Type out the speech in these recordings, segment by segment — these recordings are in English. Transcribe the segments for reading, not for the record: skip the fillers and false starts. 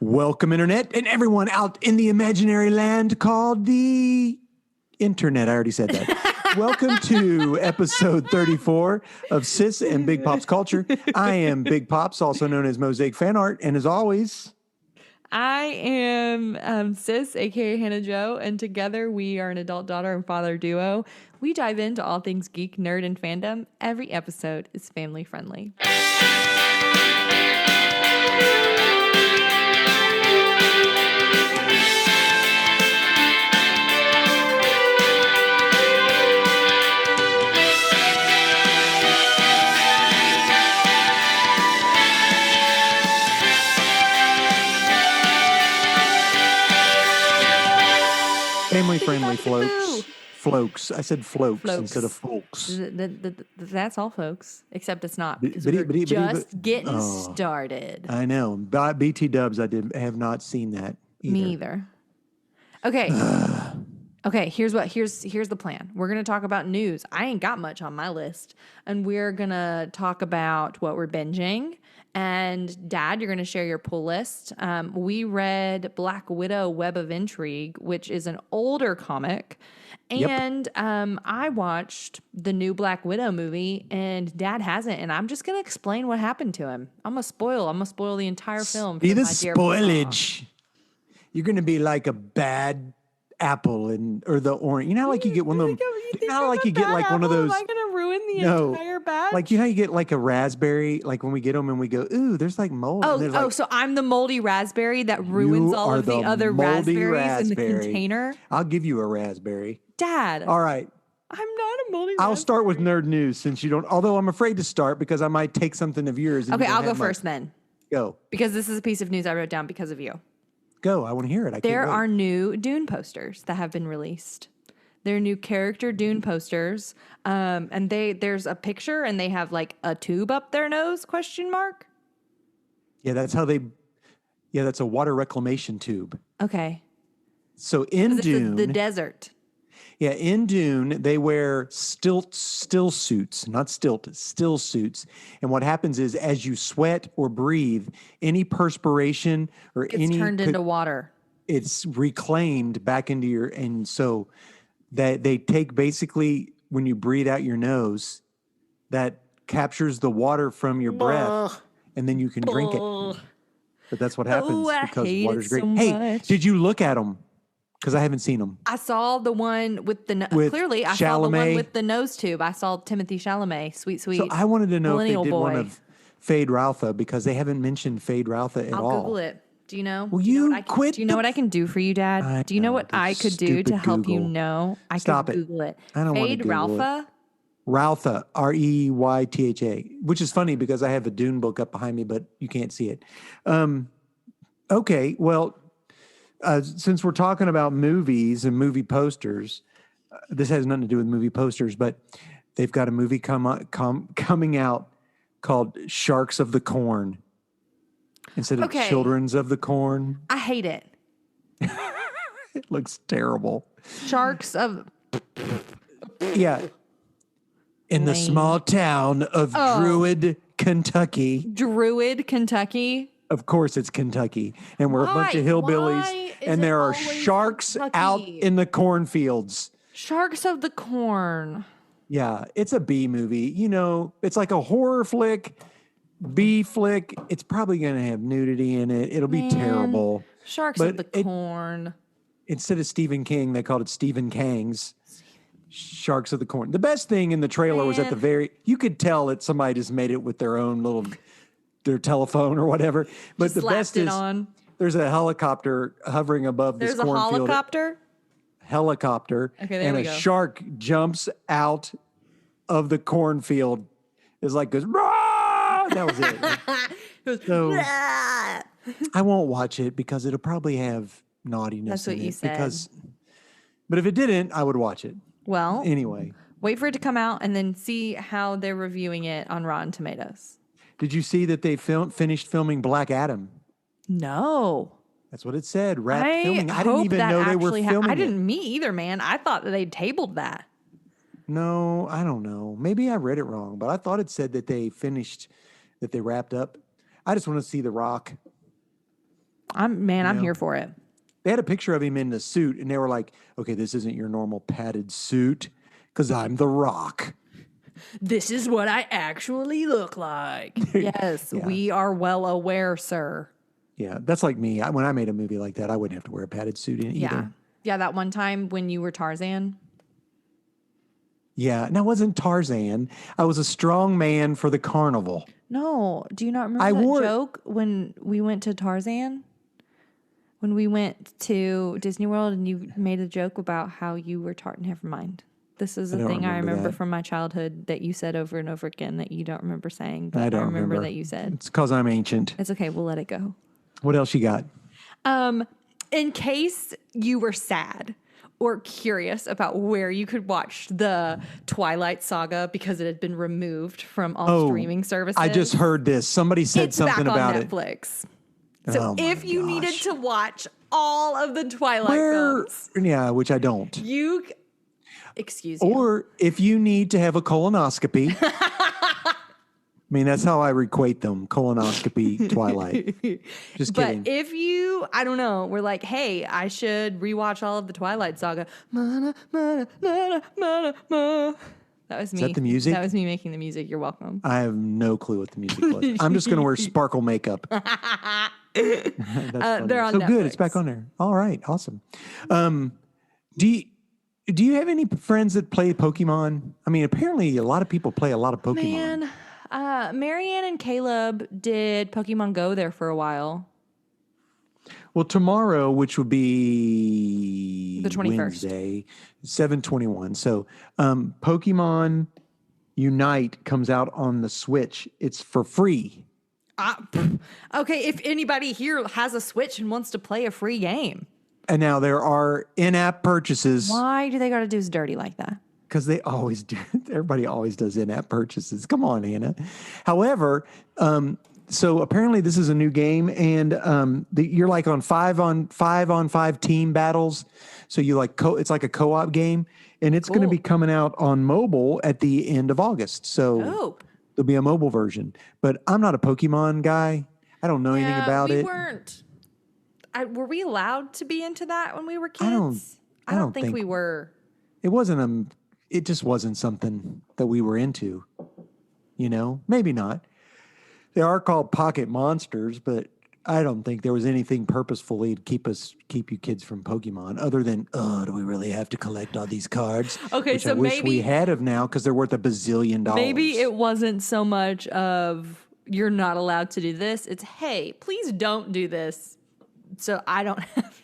Welcome, Internet, and everyone out in the imaginary land called the Internet. I already said that. Welcome to episode 34 of Sis and Big Pops Culture. I am Big Pops, also known as Mosaic Fan Art, and as always, I am Sis, aka Hannah Jo, and together we are an adult daughter and father duo. We dive into all things geek, nerd, and fandom. Every episode is family friendly. family friendly Flokes. I said flokes Flokes. instead of folks. That's all, folks. Except it's not, because But- we're but- just getting started. I know. BT Dubs, I have not seen that either. Me either. Okay. Okay, here's the plan. We're going to talk about news. I ain't got much on my list. And we're going to talk about what we're binging. And Dad, you're going to share your pull list. We read Black Widow Web of Intrigue, which is an older comic. And I watched the new Black Widow movie, and Dad hasn't. And I'm just going to explain what happened to him. I'm going to spoil the entire film. Be the my dear spoilage. You're going to be like a bad apple or the orange. You know how like you get one of them. You know how like you get like one of those. Am I going to ruin the entire batch? Like you know how you get like a raspberry. Like when we get them and we go, ooh, there's like mold. So I'm the moldy raspberry that ruins all of the other raspberries in the container. I'll give you a raspberry. Dad. All right. I'm not a moldy raspberry. I'll start with nerd news since you don't. Although I'm afraid to start because I might take something of yours. And okay, I'll go first then. Go. Because this is a piece of news I wrote down because of you. Go. I want to hear it. There are new Dune posters that have been released. They're new character Dune posters. And there's a picture and they have like a tube up their nose, ? Yeah, that's a water reclamation tube. Okay. So in Dune, the desert. Yeah, in Dune, they wear still suits. And what happens is as you sweat or breathe, any perspiration or It's turned into water. It's reclaimed back into and so that they take basically when you breathe out your nose, that captures the water from your breath and then you can drink it. But that's what happens because water's great. Hey, did you look at them? Because I haven't seen them. I saw the one with the clearly. I saw the one with the nose tube. I saw Timothy Chalamet, sweet. So I wanted to know if they did boy. one of Fade Routha because they haven't mentioned Fade Routha at all. I'll Google it. Do you know? Will do you know you quit? Do you know what I can do for you, Dad? Do you know what I could do to help you know? I Stop could it. Google it. I don't want to Fade Google Routha. it. Routha, Reytha, which is funny because I have a Dune book up behind me, but you can't see it. Okay, well. Since we're talking about movies and movie posters, this has nothing to do with movie posters, but they've got a movie coming out called Sharks of the Corn instead of Children's of the Corn. I hate it. It looks terrible. Sharks of... Yeah. In the small town of Druid, Kentucky. Druid, Kentucky? Of course it's Kentucky. And we're a bunch of hillbillies. And there are sharks out in the cornfields. Sharks of the Corn. Yeah, it's a B movie. You know, it's like a horror flick, B flick. It's probably going to have nudity in it. It'll be terrible. Sharks of the Corn. Instead of Stephen King, they called it Stephen Kang's Sharks of the Corn. The best thing in the trailer was at the you could tell that somebody just made it with their own their telephone or whatever. But the best is there's a helicopter hovering above this cornfield. There's a helicopter. Okay, there we go. And a shark jumps out of the cornfield. It's like goes, Rah! That was it. So I won't watch it because it'll probably have naughtiness. That's what you said. But if it didn't, I would watch it. Well, anyway. Wait for it to come out and then see how they're reviewing it on Rotten Tomatoes. Did you see that they finished filming Black Adam? No. That's what it said. Filming. I didn't even know they were filming I didn't. Me either, man. I thought that they tabled that. No, I don't know. Maybe I read it wrong, but I thought it said that they finished, that they wrapped up. I just want to see The Rock. I'm here for it. They had a picture of him in the suit, and they were like, okay, this isn't your normal padded suit because I'm The Rock. This is what I actually look like. Yes, we are well aware, sir. Yeah, that's like me. When I made a movie like that, I wouldn't have to wear a padded suit in either. Yeah, that one time when you were Tarzan. Yeah, and I wasn't Tarzan. I was a strong man for the carnival. No, do you not remember that joke when we went to Tarzan? When we went to Disney World and you made a joke about how you were Tarzan. Never mind. This is a thing I remember from my childhood that you said over and over again that you don't remember saying. But I remember that you said. It's because I'm ancient. It's okay. We'll let it go. What else you got? In case you were sad or curious about where you could watch the Twilight saga because it had been removed from all streaming services. I just heard this. Somebody said something about it. It's back on Netflix. So if you needed to watch all of the Twilight films. Yeah, which I don't. Excuse me. Or if you need to have a colonoscopy. I mean, that's how I equate them. Colonoscopy, Twilight. Just kidding. But if you, I don't know, we're like, hey, I should rewatch all of the Twilight saga. That was me. Is that the music? That was me making the music. You're welcome. I have no clue what the music was. I'm just going to wear sparkle makeup. That's they're on so Netflix. Good. It's back on there. All right. Awesome. Do you have any friends that play Pokemon? I mean, apparently a lot of people play a lot of Pokemon. Man, Marianne and Caleb did Pokemon Go there for a while. Well, tomorrow, which would be the 21st. Wednesday, 7/21. So, Pokemon Unite comes out on the Switch. It's for free. Okay, if anybody here has a Switch and wants to play a free game. And now there are in-app purchases. Why do they got to do us dirty like that? Because they always do. Everybody always does in-app purchases. Come on, Hannah. However, so apparently this is a new game, and you're like on 5-on-5 team battles. So you like it's like a co-op game, and it's going to be coming out on mobile at the end of August. So there'll be a mobile version. But I'm not a Pokemon guy. I don't know anything about it. We weren't. Were we allowed to be into that when we were kids? I don't think we were. It wasn't it just wasn't something that we were into. You know, maybe not. They are called pocket monsters, but I don't think there was anything purposefully to keep you kids from Pokemon other than, do we really have to collect all these cards? Okay, Which so I wish maybe we had of now because they're worth $1 bazillion. Maybe it wasn't so much of you're not allowed to do this. It's, hey, please don't do this. So I don't have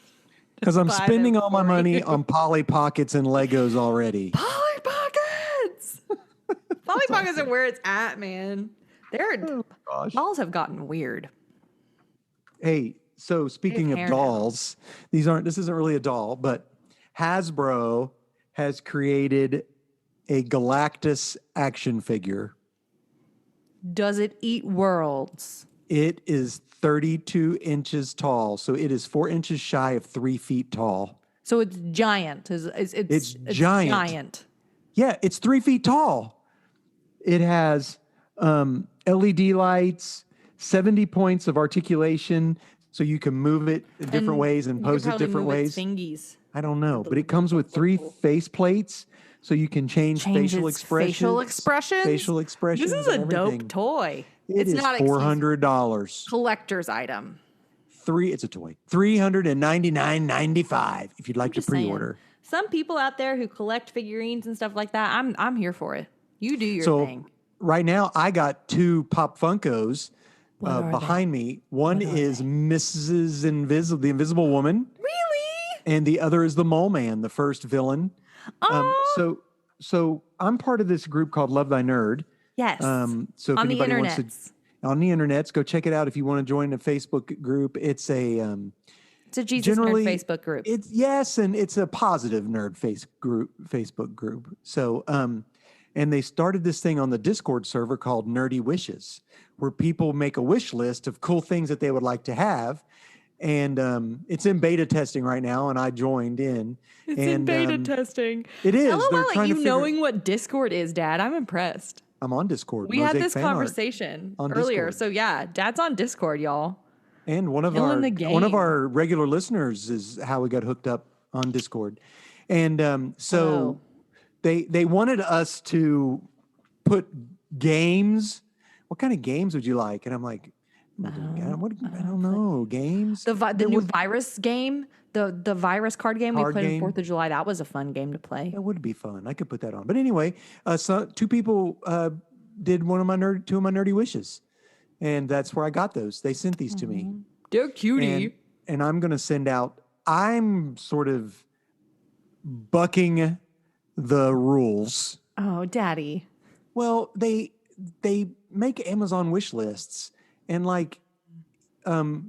because I'm spending all my money on Polly Pockets and Legos already. Polly Pockets! Polly Pockets are where it's at, man. Dolls have gotten weird. Hey, so speaking of dolls, this isn't really a doll, but Hasbro has created a Galactus action figure. Does it eat worlds? It is 32 inches tall, so it is 4 inches shy of 3 feet tall. So it's giant. It's giant. Yeah, it's 3 feet tall. It has LED lights, 70 points of articulation, so you can move it in different ways and pose it different ways. Fingies. I don't know, but it comes with 3 face plates, so you can change facial expressions. Facial expressions. This is a dope toy. It's not $400. Collector's item. It's a toy. $399.95 if you'd like to pre-order. Some people out there who collect figurines and stuff like that, I'm here for it. You do your thing. Right now, I got 2 Pop Funkos behind me. One is Mrs. the Invisible Woman. Really? And the other is the Mole Man, the first villain. So I'm part of this group called Love Thy Nerd. Yes. So if anybody wants to on the internets, go check it out. If you want to join a Facebook group, it's a Jesus Nerd Facebook group. And it's a positive nerd Facebook group. So and they started this thing on the Discord server called Nerdy Wishes, where people make a wish list of cool things that they would like to have. And it's in beta testing right now, and I joined in. It's in beta testing. It is. LOL at you knowing what Discord is, Dad. I'm impressed. I'm on Discord. We had this conversation earlier. Discord. So yeah, Dad's on Discord, y'all. And one of Killing the one of game. our regular listeners is how we got hooked up on Discord. And so Hello. they wanted us to put games. What kind of games would you like? And I'm like, I don't know. Games? The new virus game, the virus card game we Card played on game? 4th of July, that was a fun game to play. That would be fun. I could put that on. But anyway, so two people did two of my nerdy wishes. And that's where I got those. They sent these to me. They're cutie. And I'm going to send out, I'm sort of bucking the rules. Oh, Daddy. Well, they make Amazon wish lists. And like, one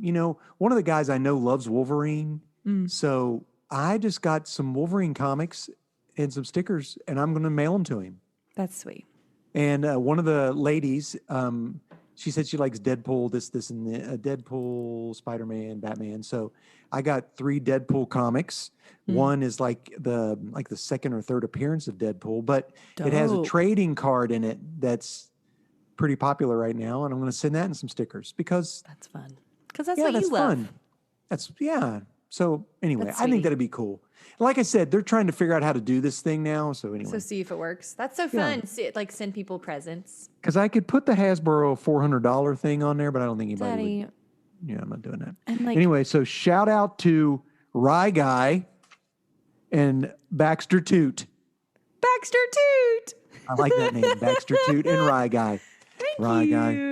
of the guys I know loves Wolverine. So I just got some Wolverine comics and some stickers, and I'm going to mail them to him. That's sweet. And one of the ladies, she said she likes Deadpool, this, and the Deadpool, Spider-Man, Batman. So I got 3 Deadpool comics. One is like the second or third appearance of Deadpool, but it has a Dope. trading card in it that's pretty popular right now, and I'm going to send that and some stickers because That's fun. Because that's yeah, what that's you love. fun. That's yeah. So anyway, That's I think sweetie. that'd be cool. Like I said, they're trying to figure out how to do this thing now. So anyway, So see if it works. That's so fun. See, like send people presents. because I could put the Hasbro $400 thing on there, but I don't think anybody Daddy. would. Yeah, I'm not doing that. And like Anyway, so shout out to Rye Guy and Baxter Toot. Baxter Toot. I like that name, Baxter Toot and Rye Guy. Thank Rye you. Guy.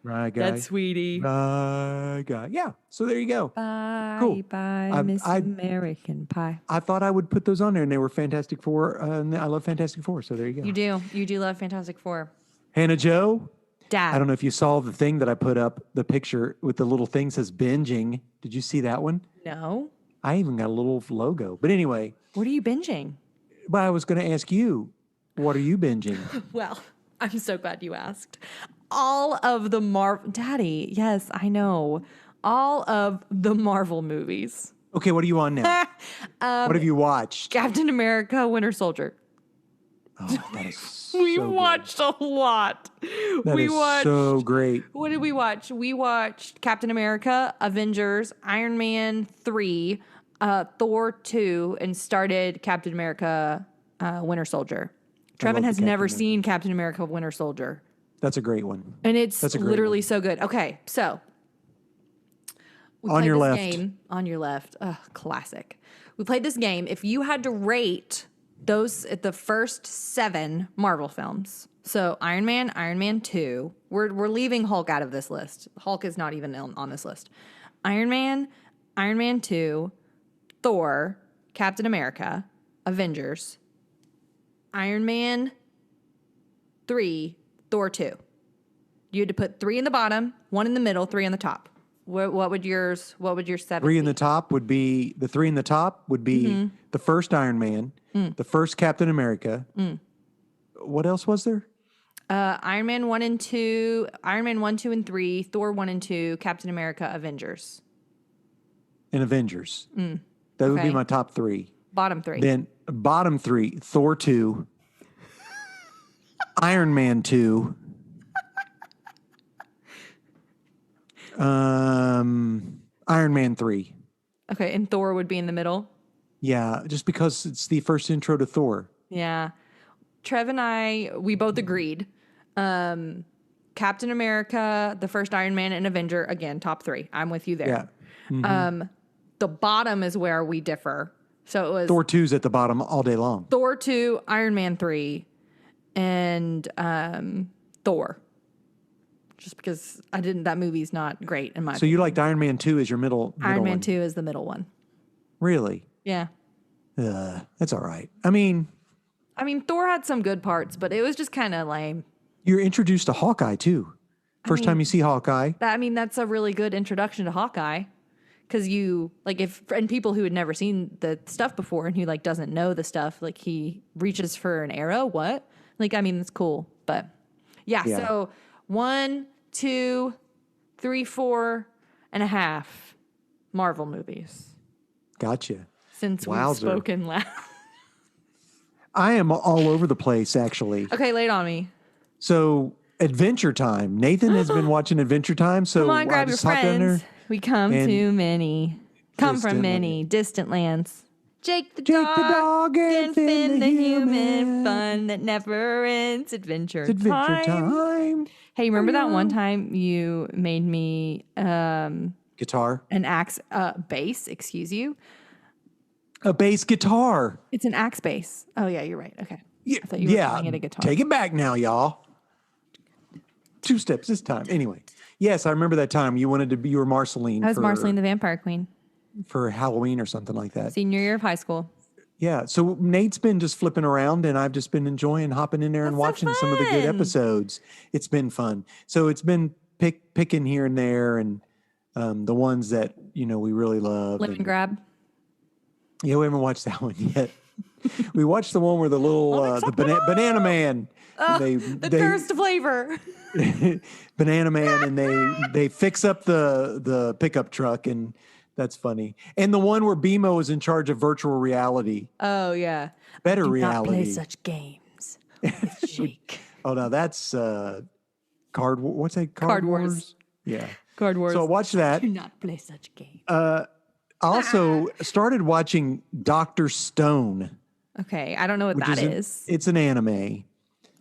Rye Guy. That's sweetie. Rye Guy. Yeah. So there you go. Bye, Cool. bye, Miss I- American Pie. I thought I would put those on there, and they were Fantastic Four. And I love Fantastic Four. So there you go. You do love Fantastic Four. Hannah Joe. Dad. I don't know if you saw the thing that I put up, the picture with the little thing says binging. Did you see that one? No. I even got a little logo. But anyway, What are you binging? but I was going to ask you, what are you binging? Well, I'm so glad you asked. All of the Daddy, yes, I know. All of the Marvel movies. Okay, what are you on now? What have you watched? Captain America, Winter Soldier. Oh, that is so We good. watched a lot. That we is watched so great. What did we watch? We watched Captain America, Avengers, Iron Man 3, Thor 2, and started Captain America, Winter Soldier. Trevin love has the never Captain seen Captain America, Winter Soldier. That's a great one. And it's That's a great literally one. so good. Okay, so we On played your this left. game. On your left. Ugh, classic. We played this game. If you had to rate those at the first 7 Marvel films, so Iron Man 2, we're leaving Hulk out of this list. Hulk is not even on this list. Iron Man 2, Thor, Captain America, Avengers, Iron Man 3, Thor 2. You had to put 3 in the bottom, 1 in the middle, 3 on the top. What would your 7 Three in be? the top would be the 3 in the top would be the first Iron Man, the first Captain America. What else was there? Iron Man 1 and 2, Iron Man 1, 2, and 3, Thor 1 and 2, Captain America, Avengers. And Avengers. That would be Okay. my top 3. Bottom 3. Then bottom 3, Thor 2, Iron Man 2, Iron Man 3. Okay, and Thor would be in the middle. Yeah, just because it's the first intro to Thor. Yeah. Trev and I, we both agreed. Captain America, the first Iron Man, and Avenger, again, top 3. I'm with you there. Yeah. The bottom is where we differ. So it was Thor 2's at the bottom all day long. Thor 2, Iron Man 3, and Thor. Just because that movie's not great in my So opinion. you liked Iron Man 2 as your middle Iron Man one. 2 is the middle one. Really? Yeah. That's all right. I mean, Thor had some good parts, but it was just kind of lame. you're introduced to Hawkeye too. First time you see Hawkeye. That's a really good introduction to Hawkeye. Because and people who had never seen the stuff before and who doesn't know the stuff, he reaches for an arrow. What? It's cool. But yeah. So 1, 2, 3, 4 and a half Marvel movies Gotcha. since Wowzer. we've spoken last. I am all over the place, actually. Okay, lay it on me. So, Adventure Time. Nathan has been watching Adventure Time. So Come on, I grab your just hopped in there. friends. We come And to many, come from distant many distant lands. Jake the Jake the dog and Finn the human, fun that never ends, adventure It's adventure time. time. Hey, remember that one time you made me Guitar. an axe bass? Excuse you. A bass guitar. It's an axe bass. Oh yeah, you're right. Okay. Yeah, I thought you were calling it a guitar. Take it back now, y'all. 2 steps this time. Anyway, yes, I remember that time you wanted to be your Marceline. I was Marceline the Vampire Queen. For Halloween or something like that. Senior year of high school. Yeah. So Nate's been just flipping around, and I've just been enjoying hopping in there and watching some of the good episodes. It's been fun. So it's been picking here and there, and the ones that we really love. Lemon grab. Yeah, we haven't watched that one yet. We watched the one where the little banana man. The cursed flavor. Banana man, and they fix up the pickup truck, and that's funny. And the one where BMO is in charge of virtual reality. Oh yeah, Better I do reality. not play such games with Jake. Oh no, that's what's that? Card Wars. Yeah, Card Wars. so I watched that. Do not play such games. I also started watching Dr. Stone. Okay, I don't know what that is. It's an anime.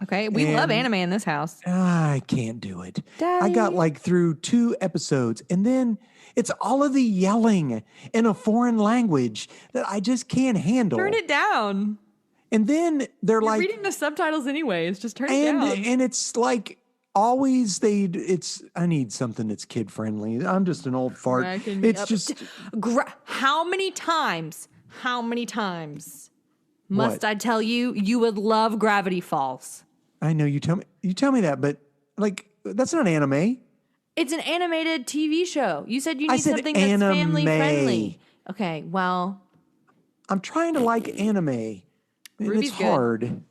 Okay, we love anime in this house. I can't do it. Daddy. I got like through 2 episodes, and then it's all of the yelling in a foreign language that I just can't handle. Turn it down. And then they're You're like reading the subtitles anyways. Just turn it down. and it's like always I need something that's kid friendly. I'm just an old fart. It's just how many times must I tell you you would love Gravity Falls? I know you tell me that, but like that's not anime. It's an animated TV show. You said you I need said something that's anime. family friendly. Okay, well, I'm trying to like anime. And Ruby's it's good. hard.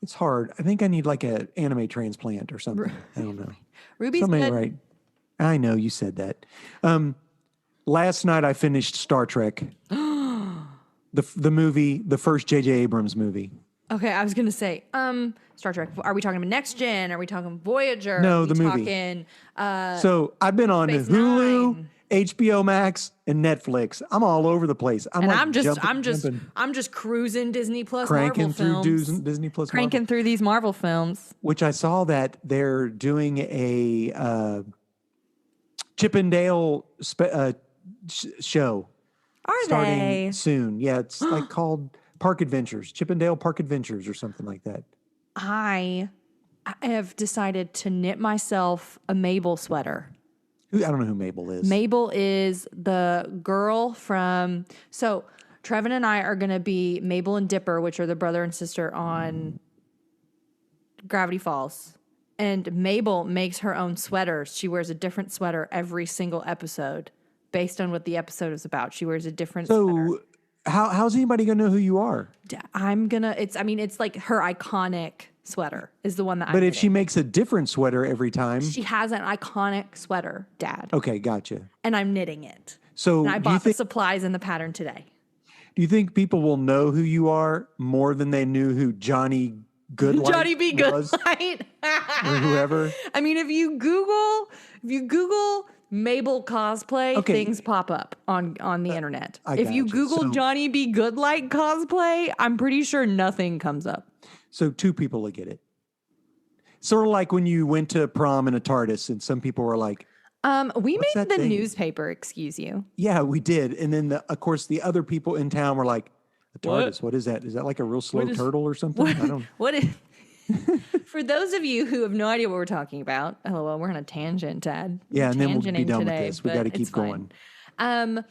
It's hard. I think I need like an anime transplant or something. I don't know. Ruby's Something good. right. I know you said that. Last night I finished Star Trek. The movie, the first J.J. Abrams movie. Okay, I was gonna say, Star Trek. Are we talking about Next Gen? Are we talking Voyager? No, Are we the movie. Talking, So I've been on Space Hulu, Nine. HBO Max, and Netflix. I'm all over the place. and like I'm jumping, just cruising Disney Plus cranking Marvel through films. Disney Plus, Cranking Marvel, through these Marvel films. which I saw that they're doing a Chippendale show Are starting they? soon. Yeah, it's like called Park Adventures, Chippendale Park Adventures, or something like that. I have decided to knit myself a Mabel sweater. I don't know who Mabel is. Mabel is the girl from. So Trevin and I are going to be Mabel and Dipper, which are the brother and sister on Gravity Falls. And Mabel makes her own sweaters. She wears a different sweater every single episode based on what the episode is about. She wears a different sweater. So how's anybody gonna know who you are? It's like her iconic sweater is the one that I'm But if she knitting. makes a different sweater every time, She has an iconic sweater, Dad. okay, gotcha. And I'm knitting it. So And I do you bought the think supplies and the pattern today. people will know who you are more than they knew who Johnny Goodlight Johnny B. was, Goodlight. or whoever? I mean, if you Google Mabel cosplay, Okay. things pop up on the internet. I If you gotcha. Google So- Johnny B. Goodlight cosplay, I'm pretty sure nothing comes up. So 2 people will get it. Sort of like when you went to prom in a Tardis, and some people were like, We What's made that the thing? newspaper, excuse you. "Yeah, we did." And then, of course, the other people in town were like, "A What? Tardis? What is that? Is that like a real slow What is- turtle or something?" I don't. What if, for those of you who have no idea what we're talking about, LOL, we're on a tangent, Dad. Yeah, and then we'll be Tangenting done today, with this. We but got to it's keep fine. going.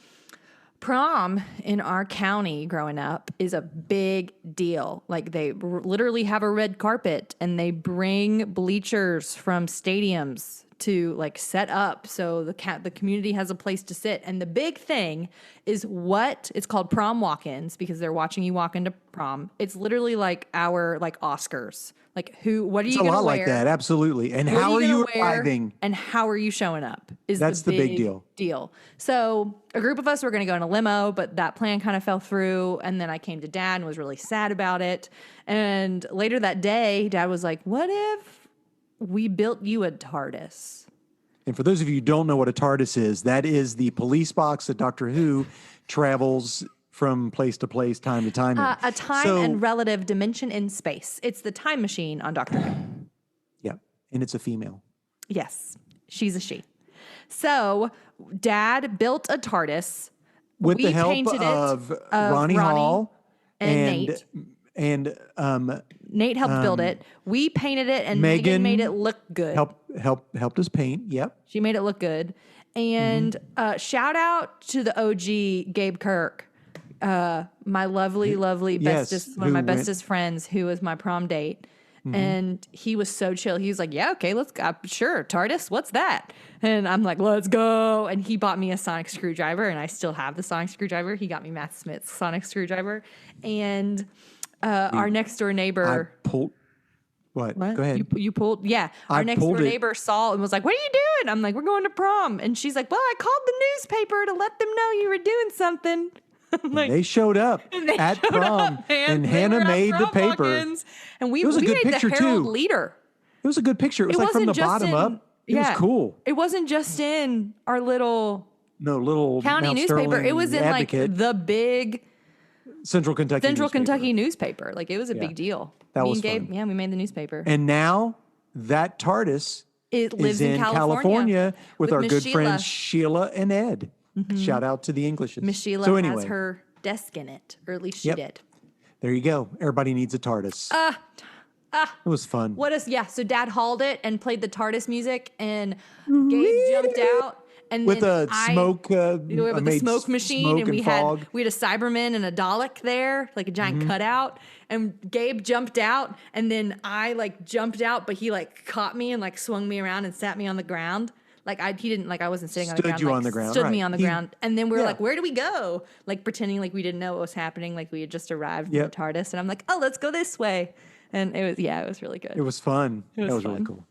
Prom in our county growing up is a big deal. Like they literally have a red carpet and they bring bleachers from stadiums to like set up so the community has a place to sit. And the big thing is it's called prom walk-ins because they're watching you walk into prom. It's literally like our like Oscars. Like what are It's you a going to lot wear? like that, absolutely. And What how are gonna you wear, arriving? and how are you showing up That's the big deal. So a group of us were going to go in a limo, but that plan kind of fell through. And then I came to Dad and was really sad about it. And later that day, Dad was like, what if we built you a Tardis? And for those of you who don't know what a Tardis is, that is the police box that Doctor Who travels from place to place, time to time. A time and relative dimension in space. It's the time machine on Doctor Who. Yeah, and it's a female. Yes, she's a she. So Dad built a TARDIS. With we the help painted of it Ronnie Hall and Nate. And Nate helped build it. We painted it, and Megan made it look good. Helped us paint. Yep. She made it look good. And shout out to the OG Gabe Kirk, my lovely bestest, one of my bestest friends, who was my prom date. And he was so chill. He was like, yeah, okay, let's go. Sure, TARDIS, what's that? And I'm like, let's go. And he bought me a sonic screwdriver, and I still have the sonic screwdriver. He got me Matt Smith's sonic screwdriver. And our next door neighbor. I pulled. What? Go ahead. You pulled? Yeah. Our next door neighbor saw and was like, what are you doing? I'm like, we're going to prom. And she's like, well, I called the newspaper to let them know you were doing something. Like, they showed up at prom, and Hannah made the paper. And we made the Herald Leader. It was a good picture. It was like from the bottom up. It was cool. It wasn't just in our little county Mount newspaper. Sterling It was in Advocate. like the big Central Kentucky newspaper. Like, it was a big deal. That Me was and Gabe, fun. yeah, we made the newspaper. And now that TARDIS lives is in California with our Miss good Sheila. friends Sheila and Ed. Shout out to the Englishes. Miss Sheila So anyway, has her desk in it, or at least she did. there you go. Everybody needs a TARDIS. It was fun. So Dad hauled it and played the TARDIS music, and Gabe jumped out. And with then a smoke, with the smoke machine, and we had fog. a Cyberman and a Dalek there, like a giant cutout. And Gabe jumped out, and then I like jumped out, but he like caught me and like swung me around and sat me on the ground. Like I wasn't sitting on the ground. Stood you like, on the ground, Stood right. me on the ground, and then we were like, "Where do we go?" Like pretending like we didn't know what was happening, like we had just arrived from the TARDIS. And I'm like, "Oh, let's go this way." And it was really good. It was fun. That was really cool.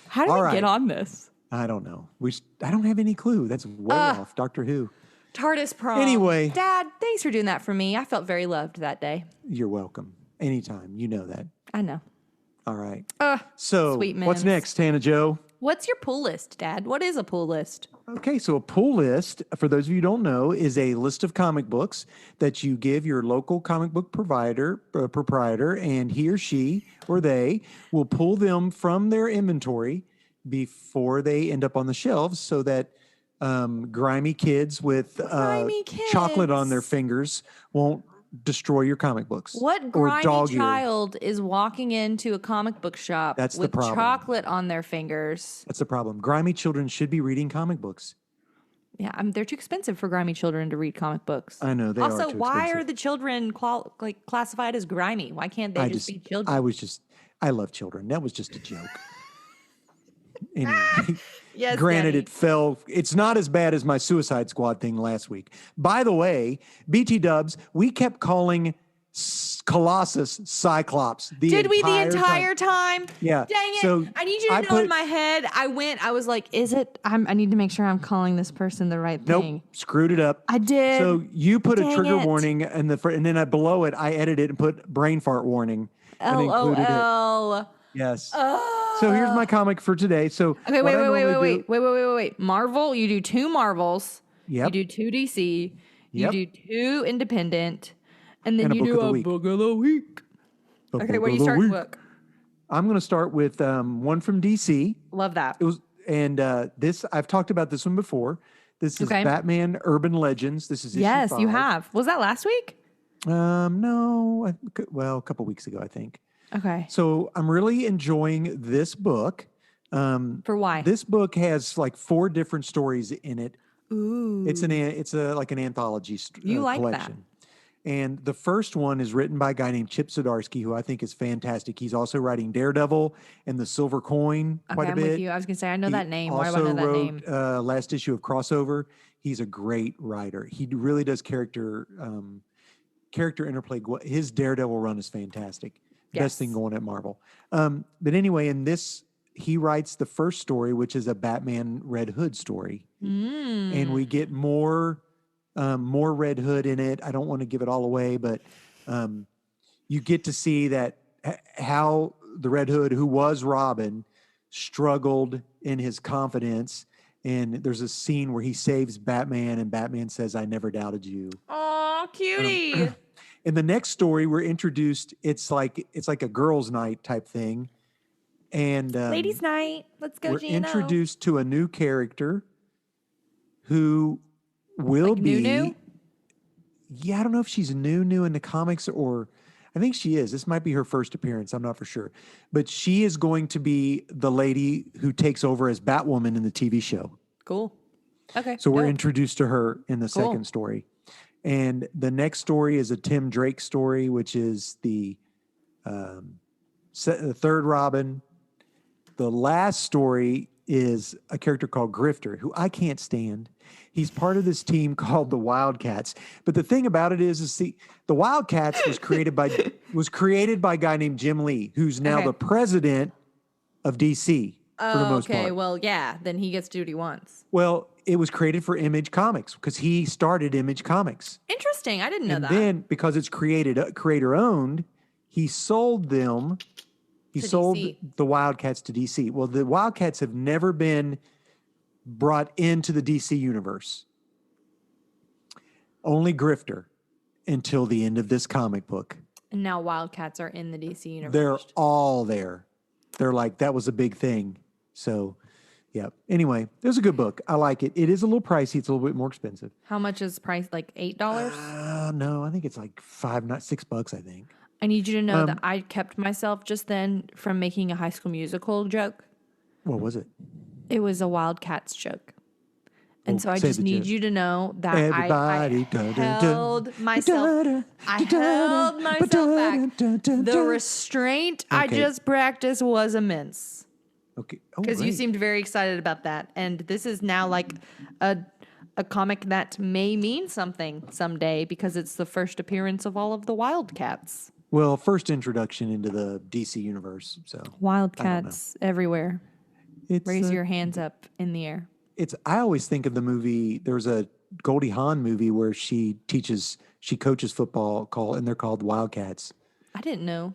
How did we get on this? I don't know. I don't have any clue. That's way off. Doctor Who. TARDIS prom. Anyway. Dad, thanks for doing that for me. I felt very loved that day. You're welcome. Anytime. You know that. I know. All right. Sweet what's mins. next, Hannah Jo? What's your pull list, Dad? What is a pull list? Okay, so a pull list, for those of you who don't know, is a list of comic books that you give your local comic book proprietor, and he or she or they will pull them from their inventory before they end up on the shelves, so that grimy kids with chocolate on their fingers won't destroy your comic books. What grimy child is walking into a comic book shop with chocolate on their fingers? That's the problem. Grimy children should be reading comic books. Yeah, they're too expensive for grimy children to read comic books. I know, they are too expensive. Also, why are the children classified as grimy? Why can't they just be children? I love children. That was just a joke. Anyway, yes, granted, Daddy. It's not as bad as my Suicide Squad thing last week. By the way, BT Dubs, we kept calling Colossus Cyclops. Did we the entire time? Yeah. Dang it. So I need you to know in my head, I was like, is it? I need to make sure I'm calling this person the right thing. Nope. Screwed it up. I did. So you put a trigger warning and then below it, I edited and put brain fart warning. And included it. Yes. So here's my comic for today. So okay, wait. Marvel, you do 2 Marvels. Yep. You do 2 DC. You do 2 independent. And then and you do a book of the week. Okay, where do you start the book? I'm going to start with one from DC. Love that. It was, and this I've talked about this one before. This is Batman Urban Legends. This is issue 5. You have. Was that last week? No. A couple weeks ago, I think. Okay. So I'm really enjoying this book. For why? This book has like 4 different stories in it. Ooh. It's like an anthology you like collection. That. And the first one is written by a guy named Chip Zdarsky, who I think is fantastic. He's also writing Daredevil and the Silver Coin quite a bit. With you. I was going to say, I know that name. Why do I know that name? Also wrote last issue of Crossover. He's a great writer. He really does character interplay. His Daredevil run is fantastic. Yes. Best thing going at Marvel. But anyway, in this, he writes the first story, which is a Batman Red Hood story. And we get more Red Hood in it. I don't want to give it all away, but you get to see that how the Red Hood, who was Robin, struggled in his confidence And there's a scene where he saves Batman, and Batman says, "I never doubted you." Oh, cutie. In the next story, we're introduced. It's like a girls' night type thing, and Ladies' night. Let's go, we're Gino. introduced to a new character who will Like be. new? Yeah, I don't know if she's new in the comics, or I think she is. This might be her first appearance. I'm not for sure, but she is going to be the lady who takes over as Batwoman in the TV show. Cool. Okay. So we're dope. introduced to her in the Cool. second story. And the next story is a Tim Drake story, which is the third Robin. The last story is a character called Grifter, who I can't stand. He's part of this team called the Wildcats. But the thing about it is the Wildcats was created by a guy named Jim Lee, who's now Okay. the president of DC for the most part. Okay. Well, yeah. Then he gets to do what he wants. Well, it was created for Image Comics because he started Image Comics. Interesting. I didn't know And that. then because it's creator owned, he sold them. He To sold DC. the Wildcats to DC. Well, the Wildcats have never been brought into the DC universe. Only Grifter until the end of this comic book. And now Wildcats are in the DC universe. They're all there. They're like, that was a big thing. So, yeah. Anyway, it was a good book. I like it. It is a little pricey. It's a little bit more expensive. How much is the price? Like $8? No, I think it's like $6, I think. I need you to know that I kept myself just then from making a High School Musical joke. What was it? It was a Wildcats joke. And Oh, so I say just the need joke. you to know that Everybody, I held myself back. The restraint I Okay. just practiced was immense. Okay. Oh, Because you great. seemed very excited about that. And this is now like a comic that may mean something someday because it's the first appearance of all of the Wildcats. Well, first introduction into the DC universe. So Wildcats everywhere. it's Raise your hands up in the air. I always think of the movie. There's a Goldie Hawn movie where she coaches football and they're called Wildcats. I didn't know.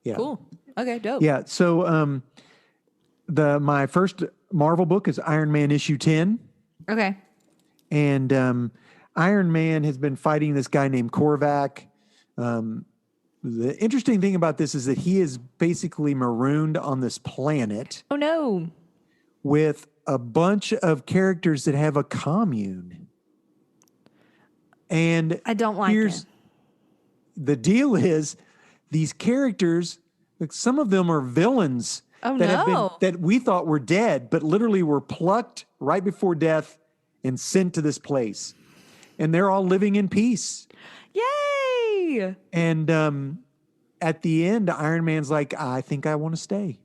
Yeah. Cool. Okay, dope. Yeah. So my first Marvel book is Iron Man issue 10. Okay. And Iron Man has been fighting this guy named Korvac. The interesting thing about this is that he is basically marooned on this planet Oh no. with a bunch of characters that have a commune. And I don't like it. the deal is these characters, like some of them are villains Oh, that that we thought were dead, but literally were plucked right before death and sent to this place. And they're all living in peace. Yay! And at the end, Iron Man's like, I think I want to stay.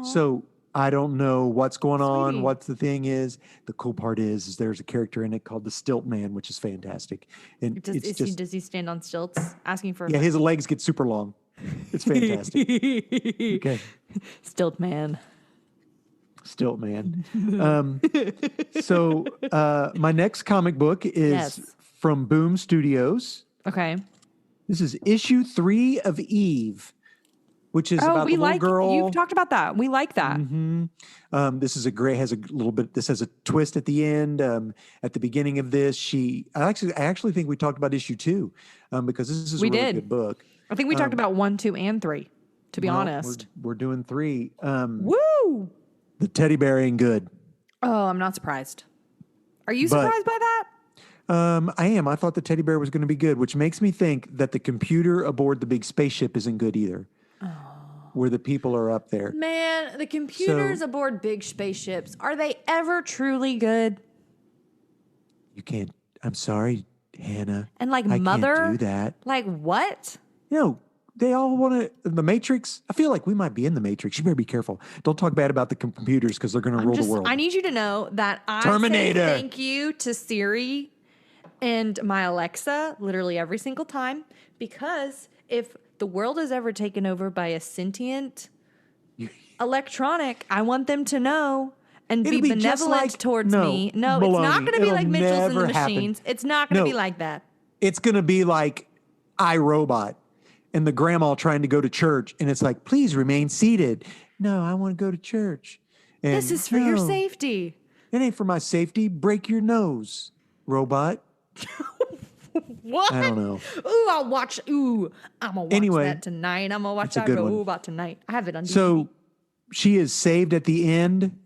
So I don't know what's going on, Sweetie. what the thing is. The cool part is there's a character in it called the Stilt Man, which is fantastic. And Does he stand on stilts asking for yeah, his legs get super long. It's fantastic. Okay. Stilt man? Stilt Man. So my next comic book is Yes. from Boom Studios. Okay. This is issue 3 of Eve, which is about the little girl. You've talked about that. We like that. This is this has a twist at the end. At the beginning of this, I actually think we talked about issue 2 because this is We a really did. good book. I think we talked about 1, 2, and 3, to be Well, honest. we're doing 3. Woo! The teddy bear ain't good. Oh, I'm not surprised. Are you But- surprised by that? I am. I thought the teddy bear was going to be good, which makes me think that the computer aboard the big spaceship isn't good either. Where the people are up there. Man, the computers aboard big spaceships, are they ever truly good? You can't. I'm sorry, Hannah. And like I Mother? can't do that. Like what? You know, they all want to. The Matrix. I feel like we might be in the Matrix. You better be careful. Don't talk bad about the computers because they're going to rule the world. I need you to know that I Terminator. say thank you to Siri and my Alexa literally every single time, because if the world is ever taken over by a sentient electronic, I want them to know and be It'll be just benevolent like- towards no, me. No, baloney. it's not going to be It'll like Mitchell's and the never happen. Machines. It's not going to No. be like that. It's going to be like iRobot and the grandma trying to go to church, and it's like, please remain seated. No, I want to go to church. And This is for your no. safety. It ain't for my safety. Break your nose, robot. What? I don't know. Ooh, I'm gonna watch Anyway, that tonight. I'm gonna watch it's a that good one. robot tonight. I have it on DVD. So she is saved at the end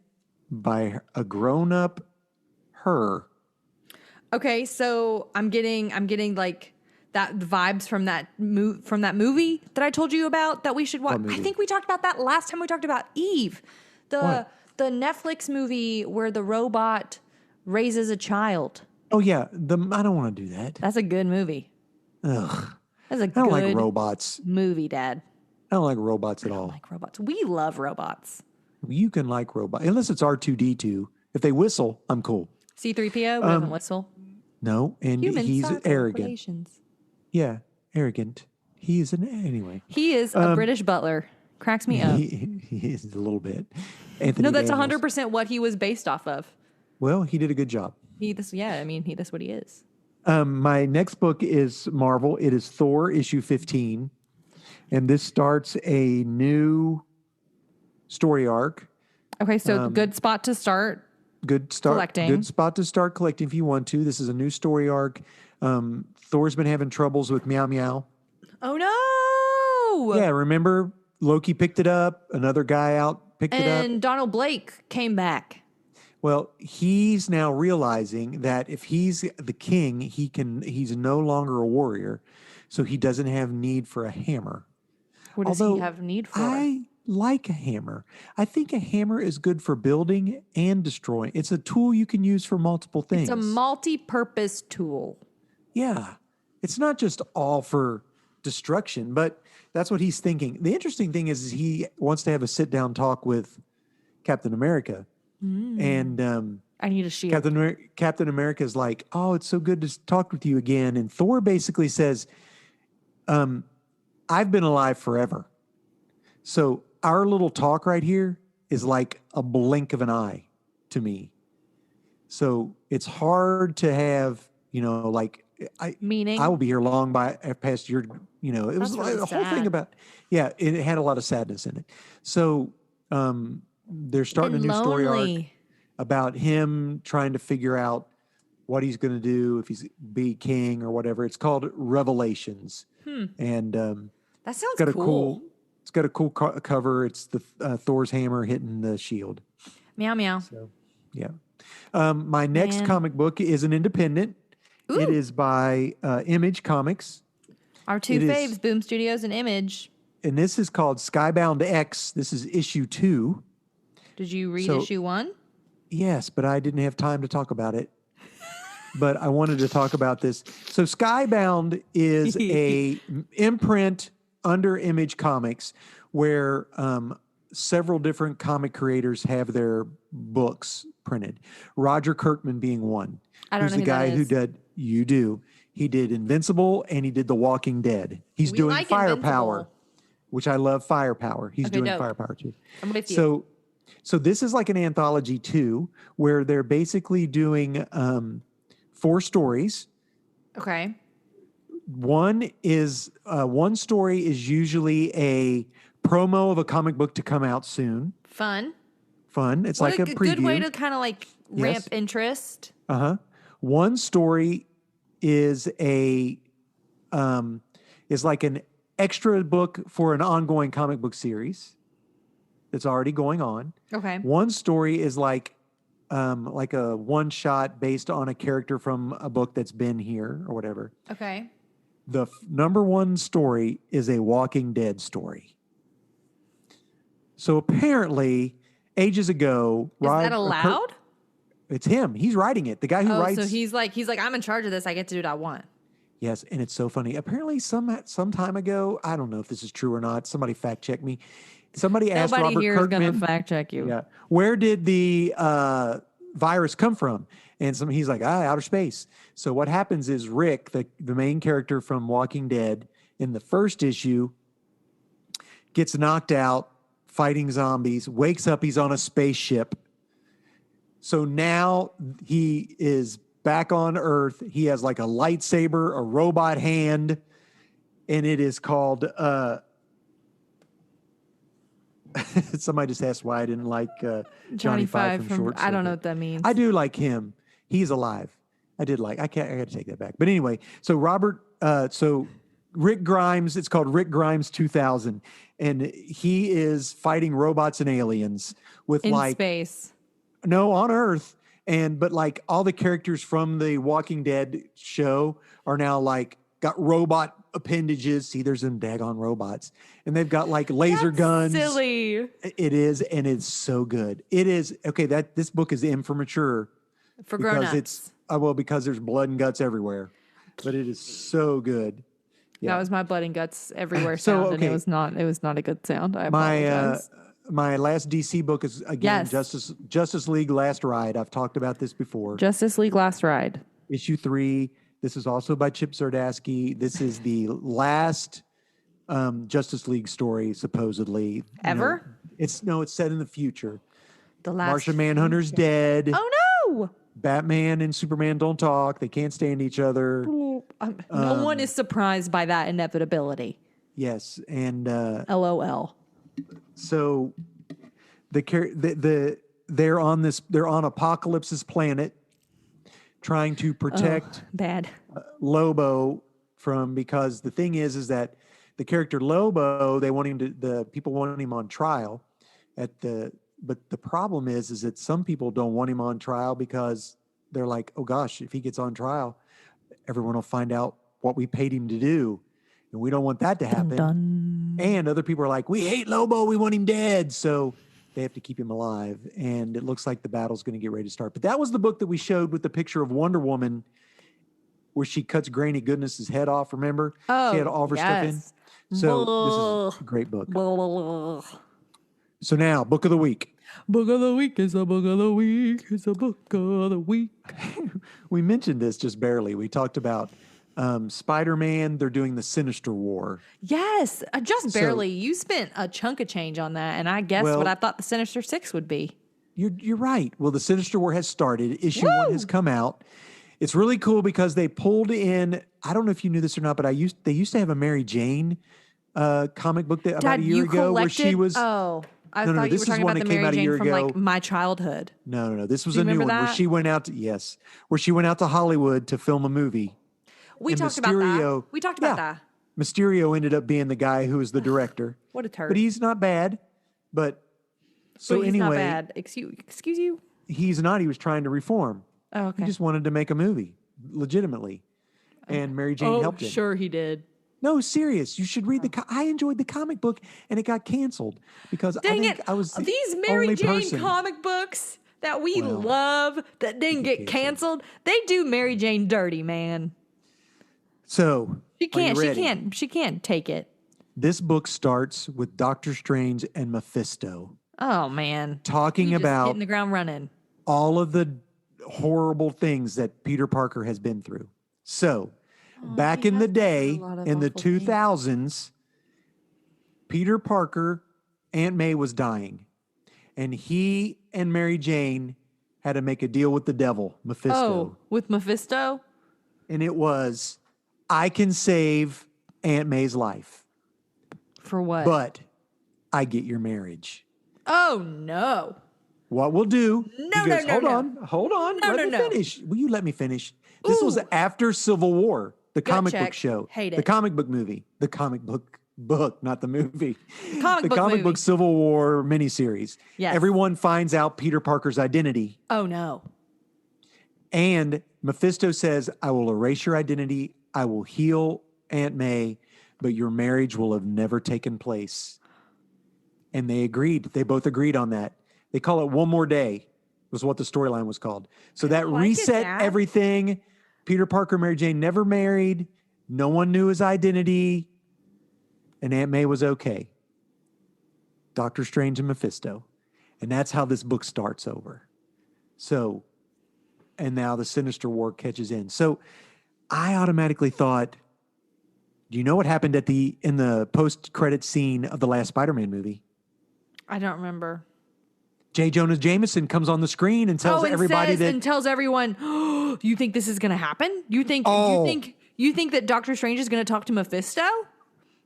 by a grown-up her. Okay, so I'm getting like that vibes from that movie that I told you about that we should watch. I think we talked about that last time we talked about Eve, the Netflix movie where the robot raises a child. Oh yeah, I don't want to do that. That's a good movie. Ugh. That's a I don't like robots. movie, Dad. I don't like robots at I all. don't like robots. We love robots. You can like robots unless it's R2D2. If they whistle, I'm cool. C-3PO doesn't whistle. No, and he's arrogant. Relations. Yeah, arrogant. He's anyway. He is a British butler. Cracks me up. He is a little bit. Anthony No, that's Daniels. 100% what he was based off of. Well, he did a good job. That's what he is. My next book is Marvel. It is Thor issue 15. And this starts a new story arc. Okay, so good spot to start. Good start. Collecting. Good spot to start collecting if you want to. This is a new story arc. Thor's been having troubles with Meow Meow. Oh no! Yeah, remember Loki picked it up. Another guy out picked it up. And Donald Blake came back. Well, he's now realizing that if he's the king, he's no longer a warrior, so he doesn't have need for a hammer. What does he have need for? I like a hammer. I think a hammer is good for building and destroying. It's a tool you can use for multiple things. It's a multi-purpose tool. Yeah. It's not just all for destruction, but that's what he's thinking. The interesting thing is he wants to have a sit-down talk with Captain America. And I need a shield. Captain America is like, oh, it's so good to talk with you again. And Thor basically says, I've been alive forever. So our little talk right here is like a blink of an eye to me. So it's hard to have, like meaning. I will be here long past your, it was really a whole sad. thing about, it had a lot of sadness in it. So they're starting a new story arc about him trying to figure out what he's going to do if he's be king or whatever. It's called Revelations. And That sounds cool. It's got a cool cover. It's the Thor's hammer hitting the shield. Meow meow. So, yeah. My next comic book is an independent. Ooh. It is by Image Comics. Our two faves, Boom Studios and Image. And this is called Skybound X. This is issue 2. Did you read issue 1? Yes, but I didn't have time to talk about it. But I wanted to talk about this. So Skybound is a imprint under Image Comics where several different comic creators have their books printed. Roger Kirkman being one. I don't know who's the guy who did You Do. He did Invincible and he did The Walking Dead. He's doing like Firepower, Invincible. Which I love Firepower. He's doing dope. Firepower too. I'm with you. So this is like an anthology too, where they're basically doing 4 stories. Okay. One story is usually a promo of a comic book to come out soon. Fun. It's like a preview. Good way to kind of like ramp interest. One story is is like an extra book for an ongoing comic book series that's already going on. Okay. One story is like a one shot based on a character from a book that's been here or whatever. Okay. The number one story is a Walking Dead story. So apparently, ages ago, Is that allowed? It's him. He's writing it. The guy who writes. So he's like, I'm in charge of this. I get to do what I want. Yes, and it's so funny. Apparently, some time ago, I don't know if this is true or not. Somebody fact check me. Somebody asked Nobody Robert here Kirkman. is gonna fact check you. Yeah, where did the virus come from? And he's like, outer space. So what happens is Rick, the main character from Walking Dead, in the first issue, gets knocked out fighting zombies. Wakes up, he's on a spaceship. So now he is back on Earth. He has like a lightsaber, a robot hand, and it is called Somebody just asked why I didn't like Johnny Five from from Short I don't know Circuit. what that means. I do like him. He's alive. I did like. I got to take that back. But anyway, so Rick Grimes. It's called Rick Grimes 2000, and he is fighting robots and aliens with In like space. no on Earth, but like all the characters from the Walking Dead show are now like got robot appendages. See, there's them daggone robots, and they've got like laser guns. Silly. It is, and it's so good. It is okay. This book is in for mature For because grown-ups. it's because there's blood and guts everywhere, but it is so good. Yeah. That was my blood and guts everywhere So, sound, and okay. it was not a good sound. I My apologize. my last DC book is again Yes. Justice League Last Ride. I've talked about this before. Justice League Last Ride. Issue 3. This is also by Chip Zdarsky. This is the last Justice League story, supposedly. Ever? It's set in the future. The last Martian Manhunter's dead. Oh no! Batman and Superman don't talk. They can't stand each other. No one is surprised by that inevitability. Yes, and LOL. so they're on Apocalypse's planet, trying to protect Bad. Lobo because the thing is that the character Lobo, the people want him on trial but the problem is that some people don't want him on trial because they're like, oh gosh, if he gets on trial, everyone will find out what we paid him to do. And we don't want that to happen. Dun. And other people are like, we hate Lobo, we want him dead. So they have to keep him alive. And it looks like the battle's going to get ready to start. But that was the book that we showed with the picture of Wonder Woman where she cuts Granny Goodness's head off, remember? Oh, she had all of her stuff in. yes. So this is a great book. Blah. So now, book of the week. Book of the week is a book of the week. It's a book of the week. We mentioned this just barely. We talked about Spider-Man. They're doing the Sinister War. Yes, just barely. You spent a chunk of change on that, and I guessed Well- what I thought the Sinister Six would be. You're right. Well, the Sinister War has started. Issue 1 has come out. It's really cool because they pulled in. I don't know if you knew this or not, but they used to have a Mary Jane comic book about Dad, a year you ago where collected. she was. Oh, I No, thought you this were is talking one about the that came Mary out a Jane year from ago. like my childhood. No. This was Do a you new remember one where that? she went out. Where she went out to Hollywood to film a movie. We And talked about that. Mysterio- We talked about Yeah. that. Mysterio ended up being the guy who was the director. What a turd. But he's not bad. But so But he's anyway, not bad. Excuse you. he's not. He was trying to reform. Oh, okay. He just wanted to make a movie legitimately, and Mary Jane helped him. sure he did. No, serious. You should read I enjoyed the comic book, and it got canceled because Dang I think it! I was the These Mary only Jane person. comic books that we Well, love that didn't get canceled. They do Mary Jane dirty, man. So She can't. Are you She ready? can't. She can't take it. This book starts with Doctor Strange and Mephisto Oh man. talking You just about hitting the ground running. all of the horrible things that Peter Parker has been through. So, back he in the has been through day, a lot of in the awful things. 2000s, Peter Parker, Aunt May was dying, and he and Mary Jane had to make a deal with the devil, Mephisto. Oh, with Mephisto? And it was, I can save Aunt May's life, For what? but I get your marriage. Oh no. What we'll do? No, he goes, no, hold no. on, hold on. No, let no, me no. finish. Will you let me finish? This was Ooh. after Civil War, the Gut comic check. book show, Hate the it. comic book movie, the comic book, not the movie, Comic the book comic movie. book Civil War miniseries. Yes. Everyone finds out Peter Parker's identity, Oh no. and Mephisto says, "I will erase your identity. I will heal Aunt May, but your marriage will have never taken place." And they agreed. They both agreed on that. They call it One More Day, was what the storyline was called. So that like it, reset Dad. everything. Peter Parker, Mary Jane never married. No one knew his identity. And Aunt May was okay. Doctor Strange and Mephisto. And that's how this book starts over. So, and now the Sinister War catches in. So I automatically thought, do you know what happened in the post-credit scene of the last Spider-Man movie? I don't remember. J. Jonah Jameson comes on the screen and tells everybody and tells everyone, oh, you think this is gonna happen? You think Oh. you think that Doctor Strange is gonna talk to Mephisto?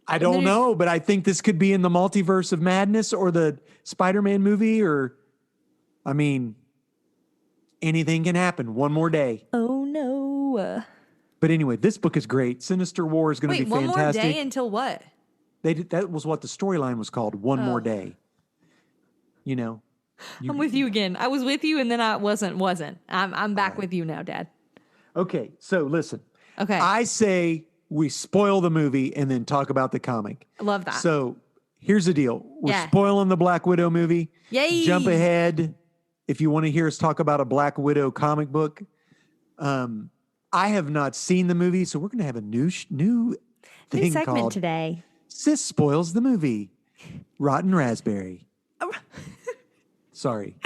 I don't know, but I think this could be in the multiverse of madness or the Spider-Man movie, or, I mean, anything can happen. One more day. Oh no. But anyway, this book is great. Sinister War is going to be Wait, one fantastic. more day until what? That was what the storyline was called. One more day. You know. I'm with you again. I was with you and then I wasn't. I'm back with you now, Dad. Okay, so listen. Okay. I say we spoil the movie and then talk about the comic. I love that. So here's the deal. We're spoiling the Black Widow movie. Yay. Jump ahead if you want to hear us talk about a Black Widow comic book. I have not seen the movie, so we're going to have a new thing segment called today. Sis Spoils the Movie. Rotten Raspberry. Sorry.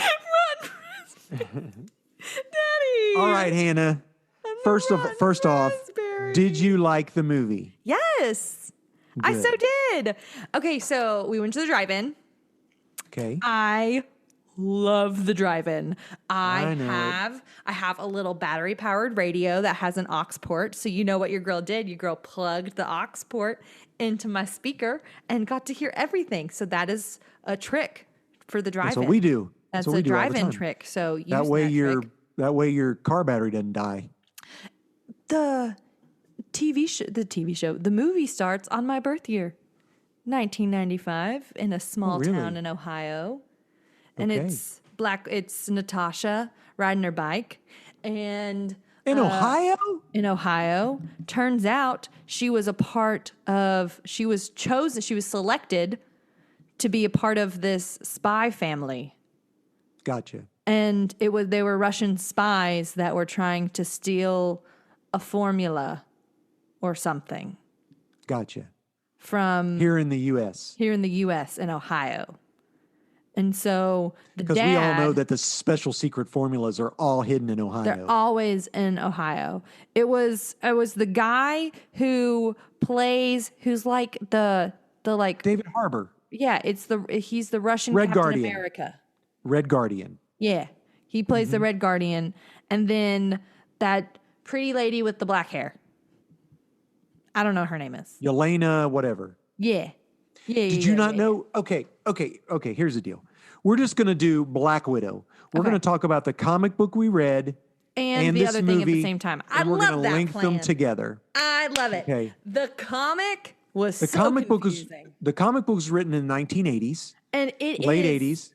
Rotten Daddy. All right, Hannah. First off, did you like the movie? Yes. Good. I so did. Okay, so we went to the drive-in. Okay. I love the drive-in. I have a little battery-powered radio that has an aux port. So you know what your girl did? Your girl plugged the aux port into my speaker and got to hear everything. So that is a trick for the drive-in. That's what we do. That's a drive-in trick. So use that way trick. that way your car battery doesn't die. The movie starts on my birth year, 1995, in a small town in Ohio. And it's Natasha riding her bike. And in Ohio? In Ohio. Turns out she was selected to be a part of this spy family. Gotcha. And they were Russian spies that were trying to steal a formula or something. Gotcha. From here in the U.S. Here in the U.S. in Ohio. And so because we all know that the special secret formulas are all hidden in Ohio. They're always in Ohio. It was the guy who's like the David Harbour. Yeah, he's the Russian Red Captain Guardian. America. Red Guardian. Yeah. He plays the Red Guardian. And then that pretty lady with the black hair. I don't know what her name is. Yelena, whatever. Yeah. Did you not know? Okay. Here's the deal. We're just going to do Black Widow. We're going to talk about the comic book we read and the this other movie, thing at the same time. I love that We're going to link them together. I love it. Okay. The comic was the so comic confusing. The comic book was written in the 1980s. And late 80s.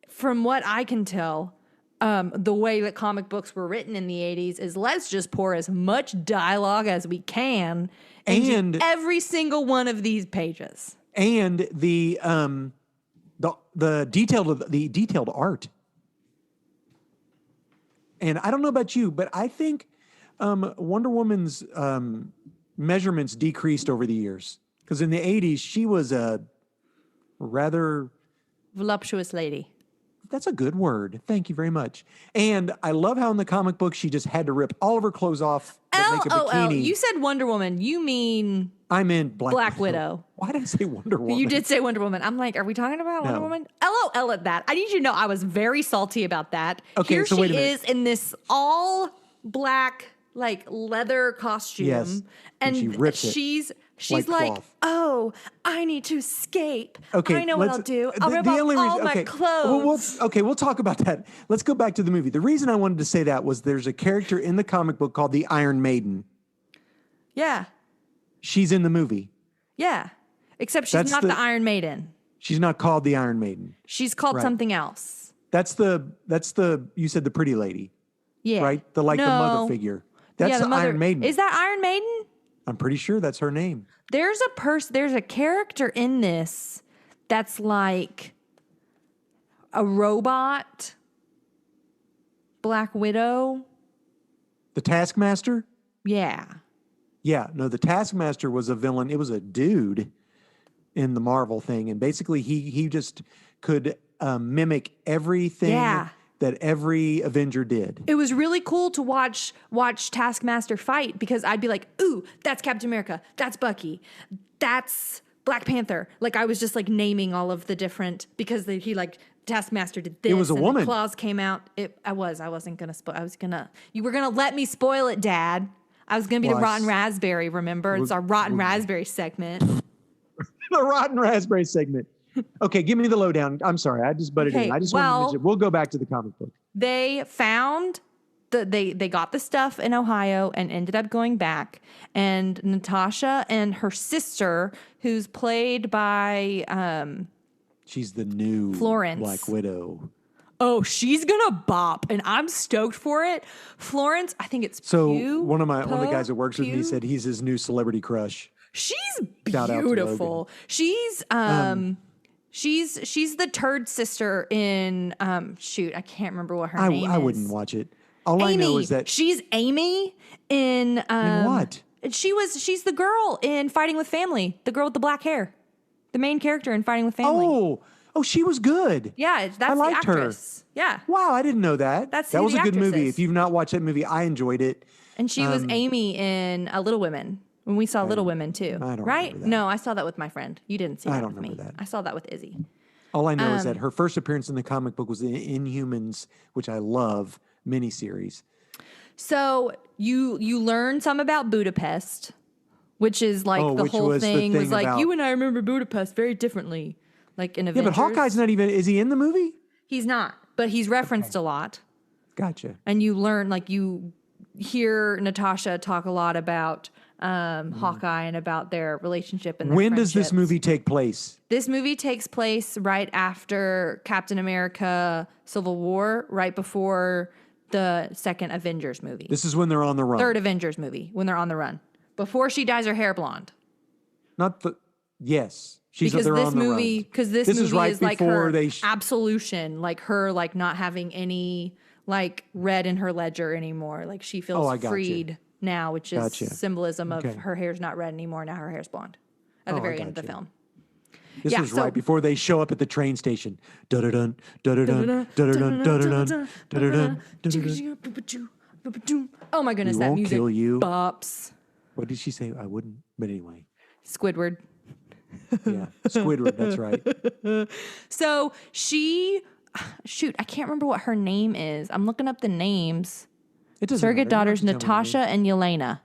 From what I can tell, the way that comic books were written in the 80s is let's just pour as much dialogue as we can into every single one of these pages. And the detailed art. And I don't know about you, but I think Wonder Woman's measurements decreased over the years. Because in the 80s, she was a rather voluptuous lady. That's a good word. Thank you very much. And I love how in the comic book she just had to rip all of her clothes off to make a bikini. You said Wonder Woman. You mean I meant Black Widow. Why did I say Wonder Woman? You did say Wonder Woman. I'm like, are we talking about Wonder Woman? LOL at that. I need you to know I was very salty about that. Okay, Here so wait a minute. She is in this all black like leather costume. Yes. And she rips it. She's like, oh, I need to escape. Okay, I know what I'll do. I'll rip off all my clothes. We'll talk about that. Let's go back to the movie. The reason I wanted to say that was there's a character in the comic book called the Iron Maiden. Yeah. She's in the movie. Yeah. Except she's not the Iron Maiden. She's not called the Iron Maiden. She's called something else. That's the you said the pretty lady. Yeah. Right? The mother figure. That's the Iron Maiden. Is that Iron Maiden? I'm pretty sure that's her name. There's a character in this that's like a robot Black Widow. The Taskmaster? Yeah. Yeah, no, the Taskmaster was a villain. It was a dude in the Marvel thing. And basically he just could mimic everything that every Avenger did. It was really cool to watch Taskmaster fight because I'd be like, ooh, that's Captain America. That's Bucky. That's Black Panther. Like I was just like naming all of the different because Taskmaster did this. It was a woman. The claws came out. I wasn't going to spoil. You were going to let me spoil it, Dad. I was going to be the Rotten Raspberry, remember? It's our Rotten Raspberry segment. The rotten raspberry segment. Okay, give me the lowdown. I'm sorry, I just butted in. I just wanted to mention. We'll go back to the comic book. They found they got the stuff in Ohio and ended up going back. And Natasha and her sister, who's played by she's the new Florence Black Widow. Oh, she's gonna bop, and I'm stoked for it. Florence, I think it's so one of the guys that works with me said he's his new celebrity crush. She's beautiful. She's she's the turd sister in shoot, I can't remember what her name is. I wouldn't watch it. All Amy. I know is that she's Amy in what? She's the girl in Fighting with Family, the girl with the black hair. The main character in Fighting with Family. Oh, she was good. Yeah, that's I liked the actress. Her. Yeah. Wow, I didn't know that. That was a good movie. If you've not watched that movie, I enjoyed it. And she was Amy in Little Women. When we saw Little Women too. I don't right? Remember that. No, I saw that with my friend. You didn't see that with me. I don't remember that. I saw that with Izzy. All I know is that her first appearance in the comic book was in Inhumans, which I love, miniseries. So you learn some about Budapest, which is like the whole thing was like about, you and I remember Budapest very differently. Like in Avengers. Yeah, but Hawkeye's not even, is he in the movie? He's not, but he's referenced a lot. Gotcha. And you learn, like you hear Natasha talk a lot about Hawkeye and about their relationship and their When does this movie take place? This movie takes place right after Captain America Civil War, right before the second Avengers movie. This is when they're on the run. Third Avengers movie, when they're on the run. Before she dyes her hair blonde. Yes. Because this movie is right like her absolution, like her like not having any like red in her ledger anymore. Like she feels freed now, which is symbolism of her hair's not red anymore. Now her hair's blonde at the very end of the film. This was right before they show up at the train station. Dun-dun-dun, dun-dun-dun, dun-dun-dun, dun-dun-dun, dun-dun-dun. Oh my goodness, that music kill you. Bops. What did she say? I wouldn't, but anyway. Squidward. Yeah, Squidward, that's right. So shoot, I can't remember what her name is. I'm looking up the names. Surrogate daughters Natasha and Yelena.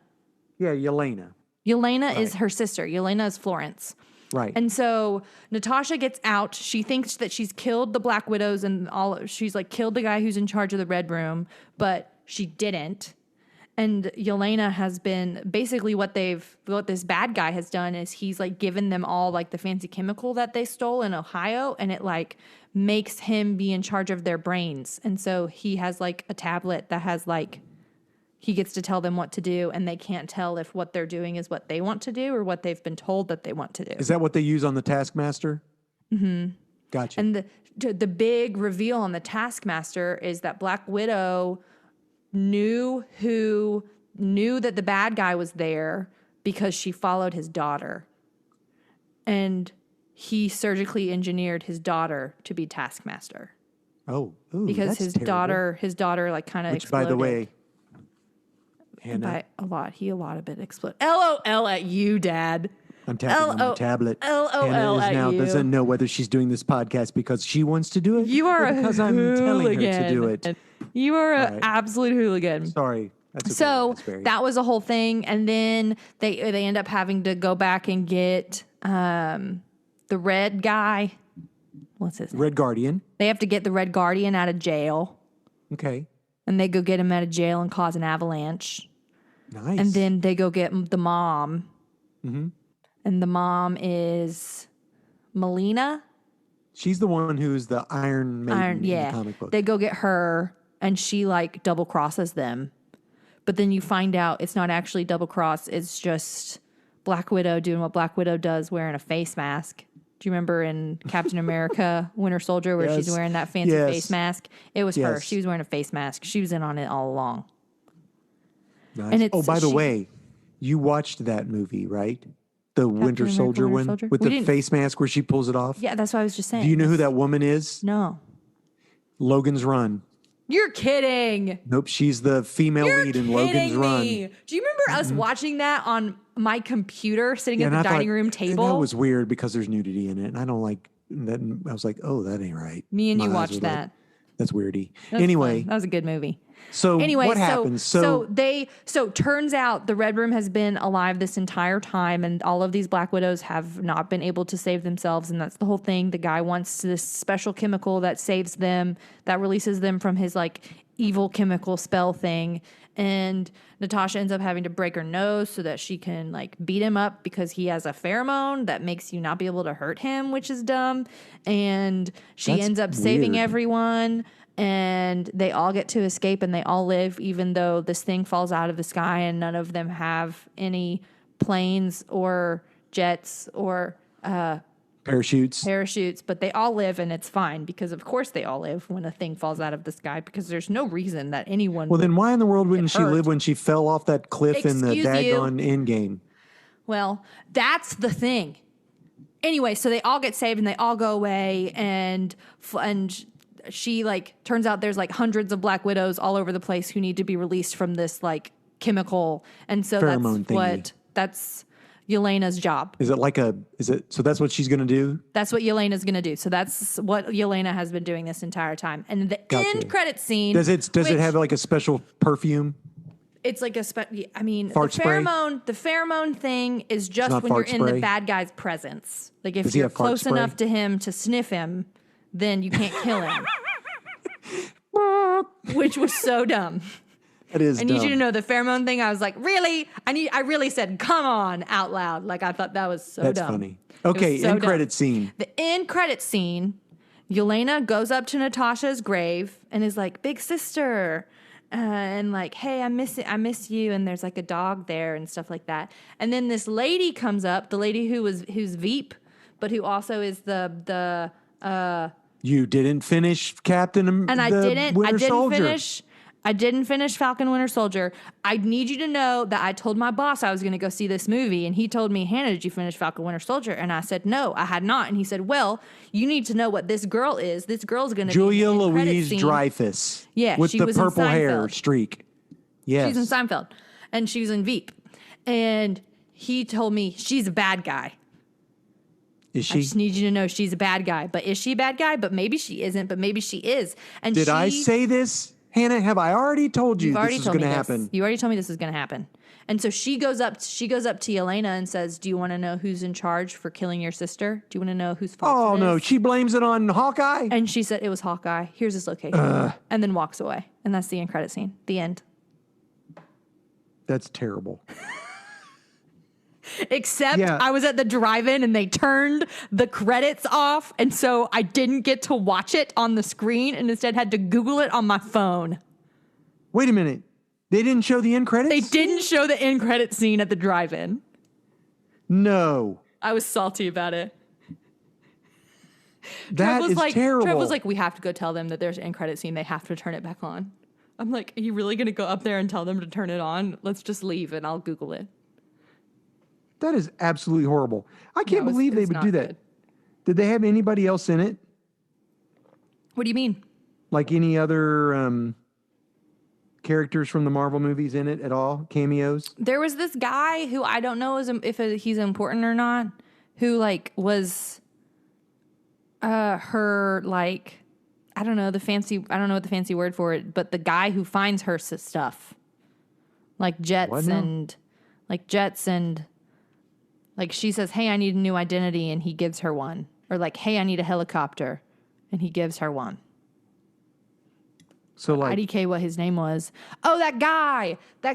Yeah, Yelena. Yelena is her sister. Yelena is Florence. Right. And so Natasha gets out. She thinks that she's killed the Black Widows and she's like killed the guy who's in charge of the Red Room, but she didn't. And Yelena has been basically what this bad guy has done is he's like given them all like the fancy chemical that they stole in Ohio, and it like makes him be in charge of their brains. And so he has like a tablet that has like, he gets to tell them what to do, and they can't tell if what they're doing is what they want to do or what they've been told that they want to do. Is that what they use on the Taskmaster? Mm-hmm. Gotcha. And the big reveal on the Taskmaster is that Black Widow knew that the bad guy was there because she followed his daughter. And he surgically engineered his daughter to be Taskmaster. Oh, because his daughter like kind of exploded. By the way, Hannah, by a lot of it exploded. LOL at you, Dad. I'm tapping on my tablet. LOL at now you. Doesn't know whether she's doing this podcast because she wants to do it. You are because I'm telling her to do it. You are an absolute hooligan. Sorry. So that was a whole thing, and then they end up having to go back and get the red guy. What's his name? Red Guardian. They have to get the Red Guardian out of jail. Okay. And they go get him out of jail and cause an avalanche. Nice. And then they go get the mom. Mm-hmm. And the mom is Melina. She's the one who's the Iron Maiden in the comic book. They go get her, and she like double crosses them. But then you find out it's not actually double cross. It's just Black Widow doing what Black Widow does, wearing a face mask. Do you remember in Captain America, Winter Soldier, where she's wearing that fancy face mask? It was her. She was wearing a face mask. She was in on it all along. Nice. And by the way, you watched that movie, right? The Winter Soldier one with the face mask where she pulls it off? Yeah, that's what I was just saying. Do you know who that woman is? No. Logan's Run. You're kidding. Nope, she's the female lead in Logan's Run. Do you remember us watching that on my computer sitting at the dining room table? That was weird because there's nudity in it, and I don't like that. I was like, oh, that ain't right. Me and you watched that. That's weirdy. That's Anyway, fun. That was a good movie. so Anyway, what happens? So turns out the Red Room has been alive this entire time, and all of these Black Widows have not been able to save themselves, and that's the whole thing. The guy wants this special chemical that saves them, that releases them from his like evil chemical spell thing. And Natasha ends up having to break her nose so that she can like beat him up because he has a pheromone that makes you not be able to hurt him, which is dumb. And she That's ends up saving weird. everyone, and they all get to escape and they all live, even though this thing falls out of the sky and none of them have any planes or jets or parachutes. but they all live, and it's fine because of course they all live when a thing falls out of the sky, because there's no reason that anyone Well, then why in the world wouldn't she hurt. live when she fell off that cliff in the Excuse you. daggone Endgame? Well, that's the thing. Anyway, so they all get saved and they all go away, and she like turns out there's like hundreds of Black Widows all over the place who need to be released from this like chemical, and so Pheromone thingy. that's Yelena's job. So that's what she's going to do? That's what Yelena's going to do. So that's what Yelena has been doing this entire time. And the Gotcha. end credit scene. Does it have like a special perfume? It's like I mean, Fart the spray? pheromone thing is just not when you're fart in the spray? bad guy's presence. Like if Does he you're have fart close spray? enough to him to sniff him, then you can't kill him. Which was so dumb. That is I need you to know the pheromone thing. I was like, really? I really said, come on, out loud. Like I thought that was so That's dumb. funny. It was Okay, so end dumb. credit scene. The end credit scene, Yelena goes up to Natasha's grave and is like, big sister. And like, hey, I miss you. And there's like a dog there and stuff like that. And then this lady comes up, the lady who's Veep, but who also is the You didn't finish and I didn't Soldier. finish. I didn't finish Falcon Winter Soldier. I need you to know that I told my boss I was going to go see this movie, and he told me, Hannah, did you finish Falcon Winter Soldier? And I said, no, I had not. And he said, well, you need to know what this girl is. This girl's going to Julia be in the credit Louise scene. Dreyfus. Yeah, with she the was in purple hair Seinfeld. streak. Yes. She's in Seinfeld, and she's in Veep. And he told me she's a bad guy. Is I she? just need you to know she's a bad guy. But is she a bad guy? But maybe she isn't. But maybe she is. And Did I say this? Hannah, have I already told you You've already this is told going me to this. happen? You already told me this is going to happen. And so she goes up to Yelena and says, do you want to know who's in charge for killing your sister? Do you want to know whose fault Oh, it no. is? She blames it on Hawkeye? And she said, it was Hawkeye. Here's his location. And then walks away. And that's the end credit scene. The end. That's terrible. Except Yeah. I was at the drive-in and they turned the credits off. And so I didn't get to watch it on the screen and instead had to Google it on my phone. Wait a minute. They didn't show the end credits? They didn't show the end credit scene at the drive-in. No. I was salty about it. That is terrible. Trev was like, we have to go tell them that there's an end credit scene. They have to turn it back on. I'm like, are you really going to go up there and tell them to turn it on? Let's just leave and I'll Google it. That is absolutely horrible. I can't No, it was- believe it they was would not do that. good. Did they have anybody else in it? What do you mean? Like any other characters from the Marvel movies in it at all? Cameos? There was this guy who I don't know if he's important or not, who like was her like I don't know what the fancy word for it, but the guy who finds her stuff, like jets What now? and like she says, hey, I need a new identity, and he gives her one, or like, hey, I need a helicopter, and he gives her one. So like IDK what his name was. Oh, that guy, the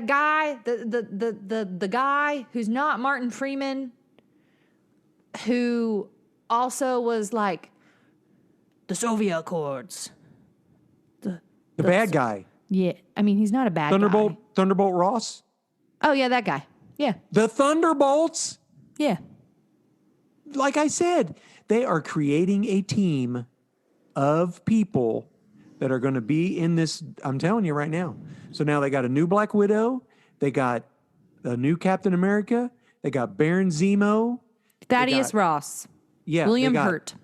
guy who's not Martin Freeman, who also was like the Soviet Accords. the bad guy. Yeah, I mean he's not a bad guy. Thunderbolt Ross? Oh yeah, that guy. Yeah, The Thunderbolts? yeah. Like I said, they are creating a team of people that are going to be in this. I'm telling you right now. So now they got a new Black Widow. They got a new Captain America. They got Baron Zemo. Thaddeus got- Ross. Yeah. William they got Hurt.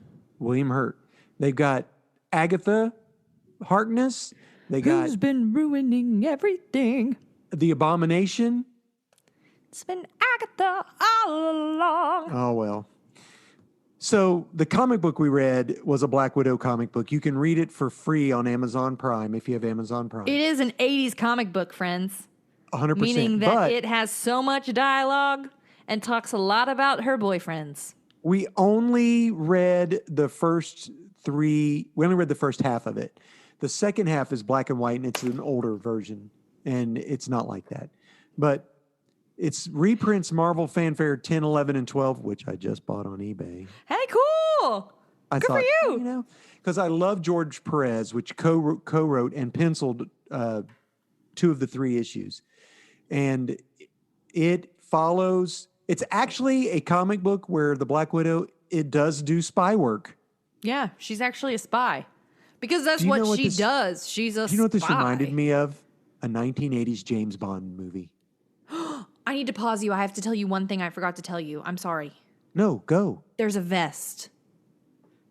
William Hurt. They've got Agatha Harkness. They got Who's been ruining everything? the Abomination. It's been Agatha all along. Oh, well. So the comic book we read was a Black Widow comic book. You can read it for free on Amazon Prime if you have Amazon Prime. It is an 80s comic book, friends. 100%. Meaning that but it has so much dialogue and talks a lot about her boyfriends. we only read the first three. We only read the first half of it. The second half is black and white, and it's an older version, and it's not like that. But it's reprints Marvel Fanfare 10, 11, and 12, which I just bought on eBay. Hey, cool. I Good thought, for you. Because I love George Perez, which co-wrote and penciled 2 of the 3 issues. And it follows, it's actually a comic book where the Black Widow, it does do spy work. Yeah, she's actually a spy. Because that's Do you know what what she this- does. She's a spy. Do you know what this reminded me of? A 1980s James Bond movie. I need to pause you. I have to tell you one thing I forgot to tell you. I'm sorry. No, go. There's a vest.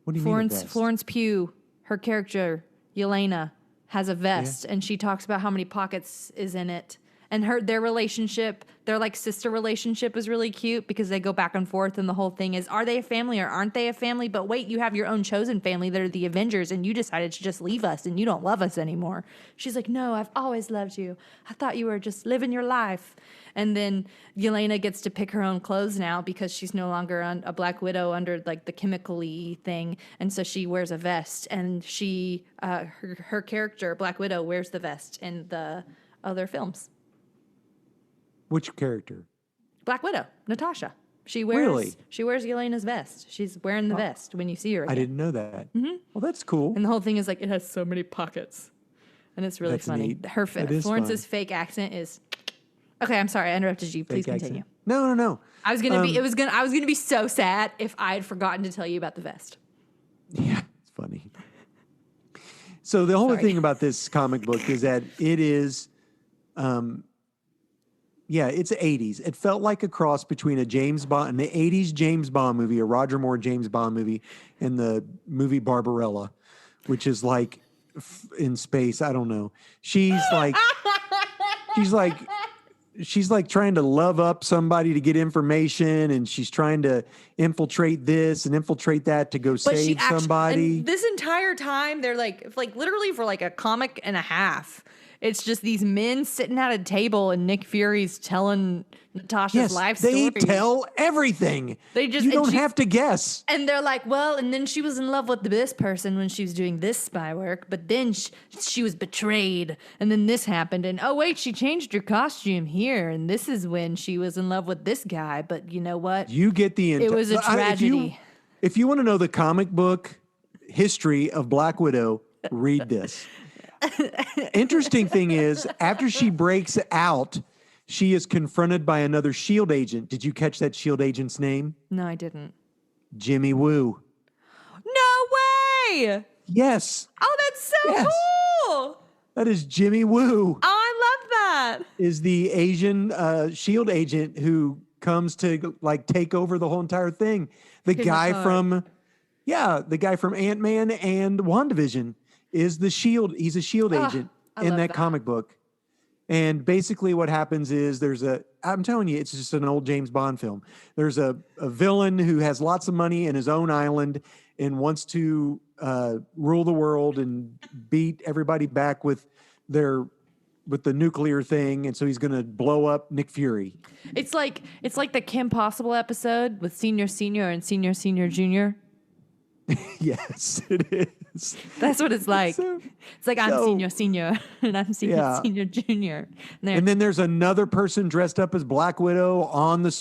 What do you mean a vest? Florence Pugh, her character, Yelena, has a vest, and she talks about how many pockets is in it. And their relationship, their like sister relationship is really cute because they go back and forth, and the whole thing is, are they a family or aren't they a family? But wait, you have your own chosen family that are the Avengers, and you decided to just leave us and you don't love us anymore. She's like, no, I've always loved you. I thought you were just living your life. And then Yelena gets to pick her own clothes now because she's no longer a Black Widow under like the chemical-y thing. And so she wears a vest, and she, her character, Black Widow, wears the vest in the other films. Which character? Black Widow, Natasha. She wears Yelena's vest. She's wearing the vest when you see her again. I didn't know that. Mm-hmm. Well, that's cool. And the whole thing is like, it has so many pockets. And it's really That's funny. neat. Florence's fun. fake accent is... Okay, I'm sorry, I interrupted you. Please Fake continue. accent. No. I was gonna be so sad if I had forgotten to tell you about the vest. Yeah, it's funny. So the whole thing about this comic book is that it is, it's 80s. It felt like a cross between an 80s James Bond movie, a Roger Moore James Bond movie, and the movie Barbarella, which is like in space. I don't know. She's like trying to love up somebody to get information, and she's trying to infiltrate this and infiltrate that to go save somebody. And this entire time, they're like literally for like a comic and a half, it's just these men sitting at a table, and Nick Fury's telling Natasha's life story. They tell everything. You don't have to guess. And they're like, well, and then she was in love with this person when she was doing this spy work, but then she was betrayed, and then this happened, and oh wait, she changed her costume here, and this is when she was in love with this guy, but you know what? You get the it was a tragedy. If you want to know the comic book history of Black Widow, read this. Interesting thing is, after she breaks out, she is confronted by another S.H.I.E.L.D. agent. Did you catch that S.H.I.E.L.D. agent's name? No, I didn't. Jimmy Woo. No way! Yes. Oh, that's so cool! That is Jimmy Woo. Oh, I love that. Is the Asian S.H.I.E.L.D. agent who comes to like take over the whole entire thing. The guy from Ant-Man and WandaVision is the S.H.I.E.L.D. He's a S.H.I.E.L.D. agent in that comic book. And basically what happens is I'm telling you, it's just an old James Bond film. There's a villain who has lots of money in his own island and wants to rule the world and beat everybody back with the nuclear thing. And so he's going to blow up Nick Fury. It's like the Kim Possible episode with Senior and Senior Junior. Yes, it is. That's what it's like. It's like I'm Senior and I'm Senior Junior. And then there's another person dressed up as Black Widow on the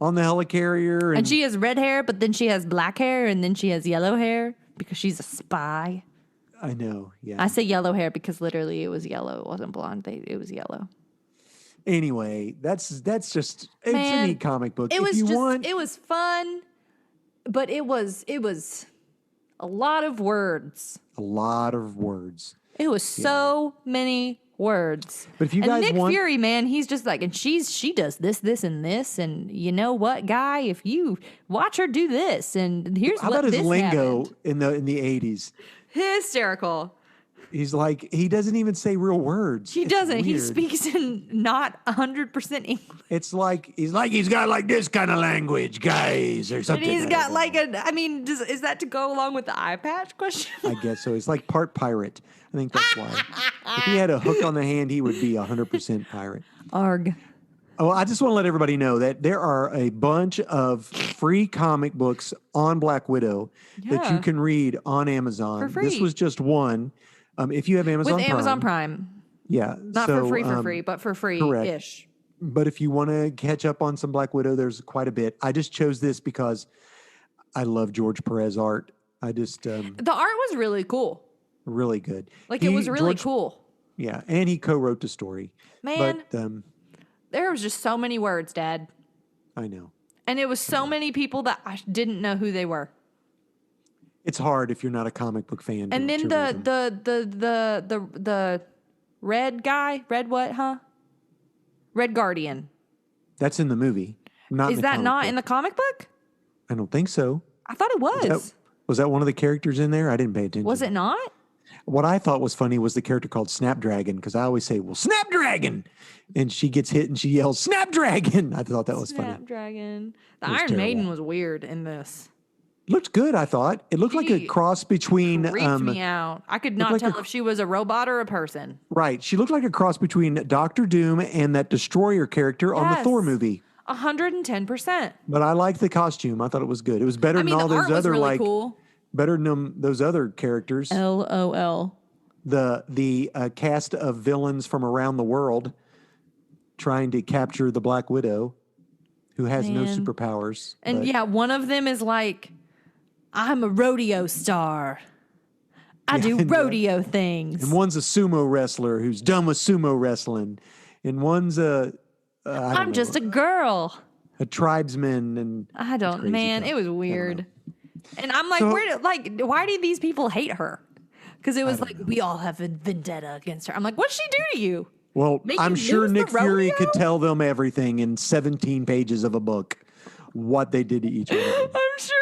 helicarrier. And she has red hair, but then she has black hair, and then she has yellow hair because she's a spy. I know, yeah. I say yellow hair because literally it was yellow. It wasn't blonde. It was yellow. Anyway, that's just it's a neat comic book. It was fun, but it was a lot of words. A lot of words. It was so many words. But if you guys Nick Fury, man, he's just like, and she does this, and this, and you know what, guy? If you watch her do this, and here's how what about his this lingo happened. in the 80s? Hysterical. He's like, he doesn't even say real words. He It's doesn't. He weird. speaks in not 100% English. It's like he's got like this kind of language, guys, or And something. he's I got don't like know. I mean, is that to go along with the eye patch question? I guess so. He's like part pirate. I think that's why. If he had a hook on the hand, he would be 100% pirate. Arg. Oh, I just want to let everybody know that there are a bunch of free comic books on Black Widow that you Yeah. can read on Amazon. For free. This was just one. If you have Amazon With Prime, Amazon Prime. yeah, Not so, for free, but for free-ish. But if you want to catch up on some Black Widow, there's quite a bit. I just chose this because I love George Perez art. I just The art was really cool. really good. Like, it was really cool. Yeah, and he co-wrote the story. Man. But There was just so many words, Dad. I know. And it was so many people that I didn't know who they were. It's hard if you're not a comic book fan. And then the red guy, red what, huh? Red Guardian. That's in the movie. Not Is in the that comic not book. in the comic book? I don't think so. I thought it was. Was that one of the characters in there? I didn't pay attention. Was it not? What I thought was funny was the character called Snapdragon, because I always say, well, Snapdragon! And she gets hit and she yells, Snapdragon! I thought that was funny. Snapdragon. The was Iron terrible. Maiden was weird in this. Looked good, I thought. It looked like a She cross between... Creeped me out. I could not like tell a- if she was a robot or a person. Right. She looked like a cross between Doctor Doom and that Destroyer character on the Yes. Thor movie. 110%. But I liked the costume. I thought it was good. It was better I mean, than all the those art was other really like cool. better than those other characters. LOL. The cast of villains from around the world trying to capture the Black Widow, who has no Man. superpowers. And but- yeah, one of them is like, I'm a rodeo star. I do and, rodeo things. and one's a sumo wrestler who's done with sumo wrestling, and one's I'm just a girl. a tribesman, and I don't, crazy man, stuff. it was weird. And I'm like, So- why do these people hate her? Because it was like, we all have a vendetta against her. I'm like, what'd she do to you? Well, Make I'm you sure lose the Nick Fury rodeo? could tell them everything in 17 pages of a book, what they did to each other. I'm sure.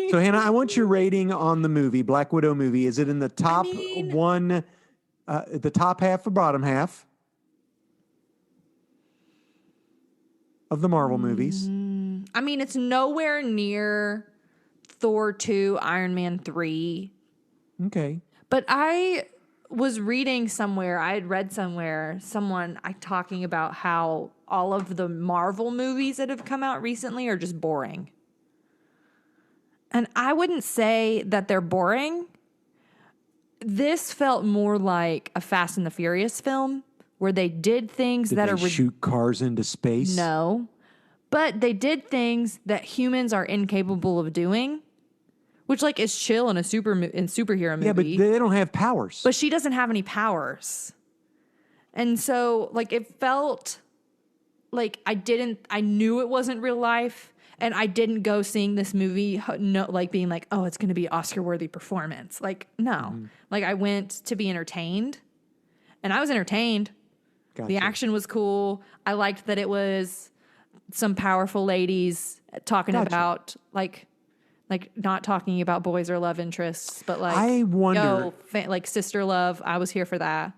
So, Hannah, I want your rating on the movie, Black Widow movie. Is it in the top the top half or bottom half of the Marvel movies? I mean, it's nowhere near Thor 2, Iron Man 3. Okay. But I was reading somewhere, I had read somewhere, someone talking about how all of the Marvel movies that have come out recently are just boring. And I wouldn't say that they're boring. This felt more like a Fast and the Furious film where they did things Did that they are shoot cars into space? no, but they did things that humans are incapable of doing, which like is chill in a superhero movie. Yeah, but they don't have powers. But she doesn't have any powers. And so, like, it felt like I knew it wasn't real life. And I didn't go seeing this movie, being like, oh, it's going to be an Oscar-worthy performance. Like, no. Mm-hmm. Like, I went to be entertained. And I was entertained. Gotcha. The action was cool. I liked that it was some powerful ladies talking Gotcha. about, like not talking about boys or love interests, but like, I wonder- like sister love. I was here for that.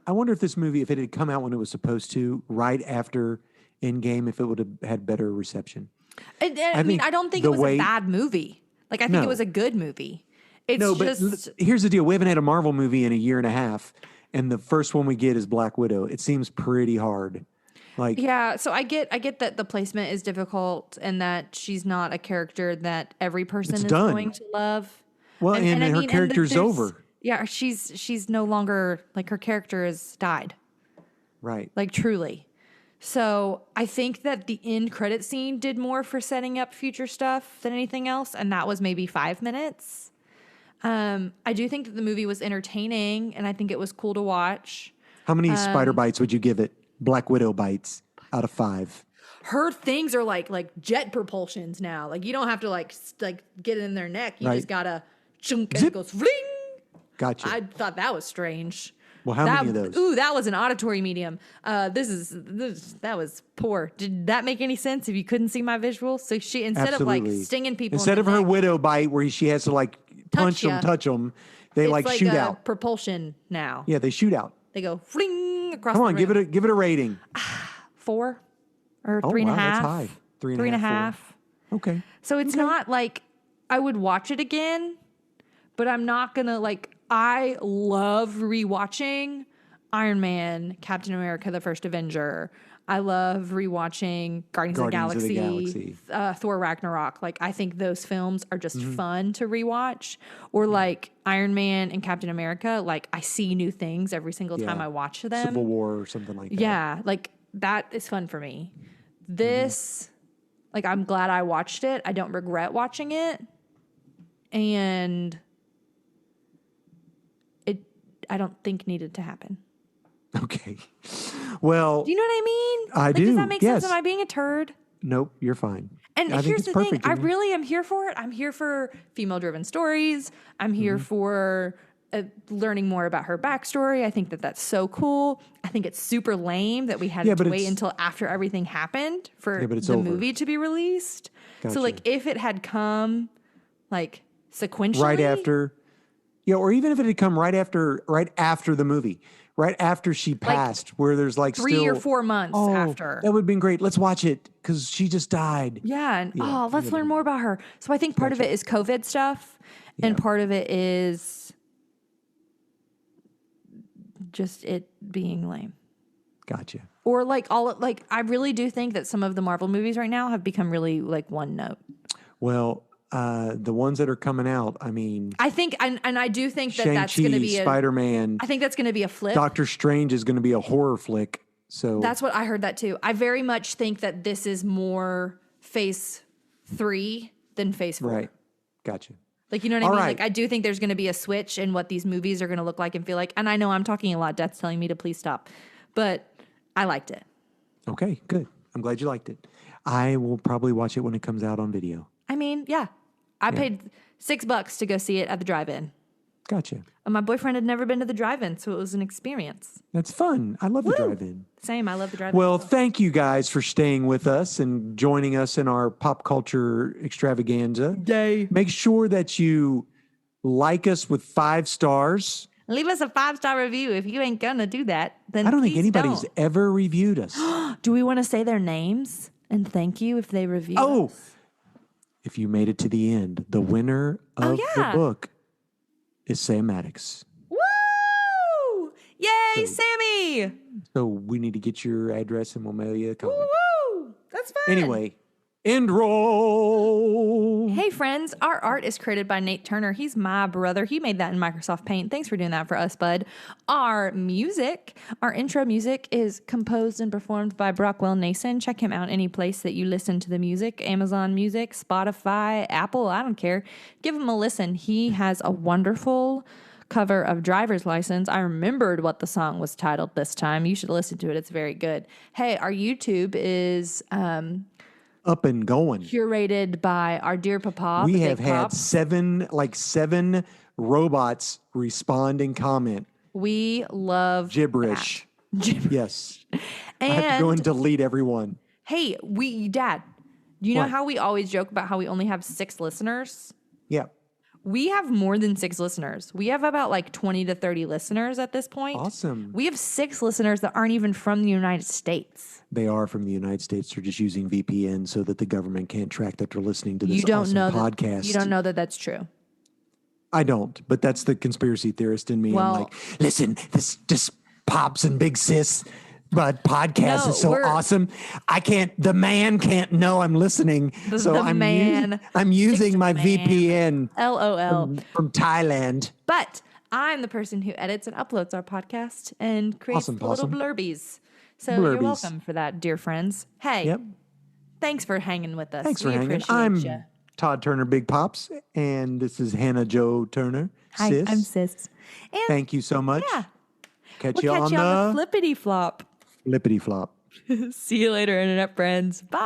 I wonder if this movie, if it had come out when it was supposed to, right after Endgame, if it would have had better reception. I mean, I don't think it the was way- a bad movie. Like, I think No. it was a good movie. It's No, but just, here's the deal. We haven't had a Marvel movie in a year and a half, and the first one we get is Black Widow. It seems pretty hard. Like, yeah. So I get that the placement is difficult and that she's not a character that every person It's is done. going to love. well, and, I her mean, and character's there's- over. Yeah, she's no longer, like, her character has died. Right. Like, truly. So I think that the end credit scene did more for setting up future stuff than anything else, and that was maybe 5 minutes. I do think that the movie was entertaining, and I think it was cool to watch. How many spider bites would you give it? Black Widow bites out of 5. Her things are like jet propulsions now. Like, you don't have to like get it in their neck. You Right. just gotta chunk and Zip. it goes fling. Gotcha. I thought that was strange. Well, how many of those? Ooh, that was an auditory medium. That was poor. Did that make any sense if you couldn't see my visuals? So she, instead of Absolutely. like stinging people, Instead in of the her neck, widow bite where she has to like punch them, ya. touch them. They It's like shoot a out. propulsion now. Yeah, they shoot out. They go fling across Come the on, room. give it a rating. 4 or Oh, 3.5. wow, that's high. 3.5. 4. Okay. So it's not like I would watch it again, but I'm not gonna like. I love rewatching Iron Man, Captain America: The First Avenger. I love rewatching Guardians of the Galaxy. Thor Ragnarok. Like I think those films are just fun to rewatch. Or like Iron Man and Captain America. Like I see new things every single time I watch them. Civil War or something like that. Yeah, like that is fun for me. This, like, I'm glad I watched it. I don't regret watching it. And I don't think needed to happen. Okay. Well, Do you know what I mean? I do. Does that make Yes. sense? Am I being a turd? Nope, you're fine. And I think here's it's the thing. perfect, I Jimmy. really am here for it. I'm here for female-driven stories. I'm here for learning more about her backstory. I think that that's so cool. I think it's super lame that we had Yeah, to but wait it's- until after everything happened for but it's the over. movie to be released. Gotcha. So, like, if it had come, like, sequentially. Right after. Yeah, or even if it had come right after the movie. Right after she passed, where there's like 3 still or 4 months after. That would have been great. Let's watch it because she just died. Yeah, and Yeah, let's learn more about her. So I think part of it is COVID stuff, and part of it is just it being lame. Gotcha. Or like I really do think that some of the Marvel movies right now have become really like one note. Well, the ones that are coming out, I mean, I think, and I do think that that's Shang-Chi, going to be Spider-Man, I think that's going to be a flip. Doctor Strange is going to be a horror flick. So That's what I heard that too. I very much think that this is more phase 3 than phase 4. right. Gotcha. Like, you know what I All mean? right. Like, I do think there's going to be a switch in what these movies are going to look like and feel like. And I know I'm talking a lot. Death's telling me to please stop. But I liked it. Okay, good. I'm glad you liked it. I will probably watch it when it comes out on video. I mean, yeah. I paid $6 to go see it at the drive-in. Gotcha. And my boyfriend had never been to the drive-in, so it was an experience. That's fun. I love the drive-in. Same. I love the drive-in. Well, thank you guys for staying with us and joining us in our pop culture extravaganza. Yay. Make sure that you like us with 5 stars. Leave us a 5-star review. If you ain't gonna do that, then I don't think please anybody's don't. ever reviewed us. Do we want to say their names and thank you if they review Oh, us? if you made it to the end, the winner of the book is Sam Maddox. Woo! Yay, Sammy! So we need to get your address and we'll mail you a comic. Woo! That's fun. Anyway, end roll. Hey friends, our art is created by Nate Turner. He's my brother. He made that in Microsoft Paint. Thanks for doing that for us, bud. Our intro music is composed and performed by Brockwell Nason. Check him out any place that you listen to the music. Amazon Music, Spotify, Apple, I don't care. Give him a listen. He has a wonderful cover of Driver's License. I remembered what the song was titled this time. You should listen to it. It's very good. Hey, our YouTube is Up and going. curated by our dear papa. We the have Big had Pop. 7 robots respond and comment. We love Gibberish. that. Yes. I have to go and delete everyone. Hey, Dad, you know What? how we always joke about how we only have 6 listeners? Yeah. We have more than 6 listeners. We have about like 20 to 30 listeners at this point. Awesome. We have 6 listeners that aren't even from the United States. They are from the United States. They're just using VPN so that the government can't track that they're listening to this You don't awesome know podcast. you don't know that that's true. I don't, but that's the conspiracy theorist in me. Well- I'm like, listen, this just Pops and Big Sis, but podcast No, is so we're- awesome. The man can't know I'm listening. So The I'm man. I'm using Stick to my the man. VPN LOL. from Thailand. But I'm the person who edits and uploads our podcast and creates Awesome, the little awesome. blurbies. So you're Blurbies. welcome for that, dear friends. Hey, Yep. thanks for hanging with us. Thanks for We hanging. appreciate I'm ya. Todd Turner, Big Pops, and this is Hannah Jo Turner. Hi, Sis. I'm Sis. And Thank you so much. yeah, Catch we'll you catch on you on the the flippity flop. flippity flop. See you later, internet friends. Bye.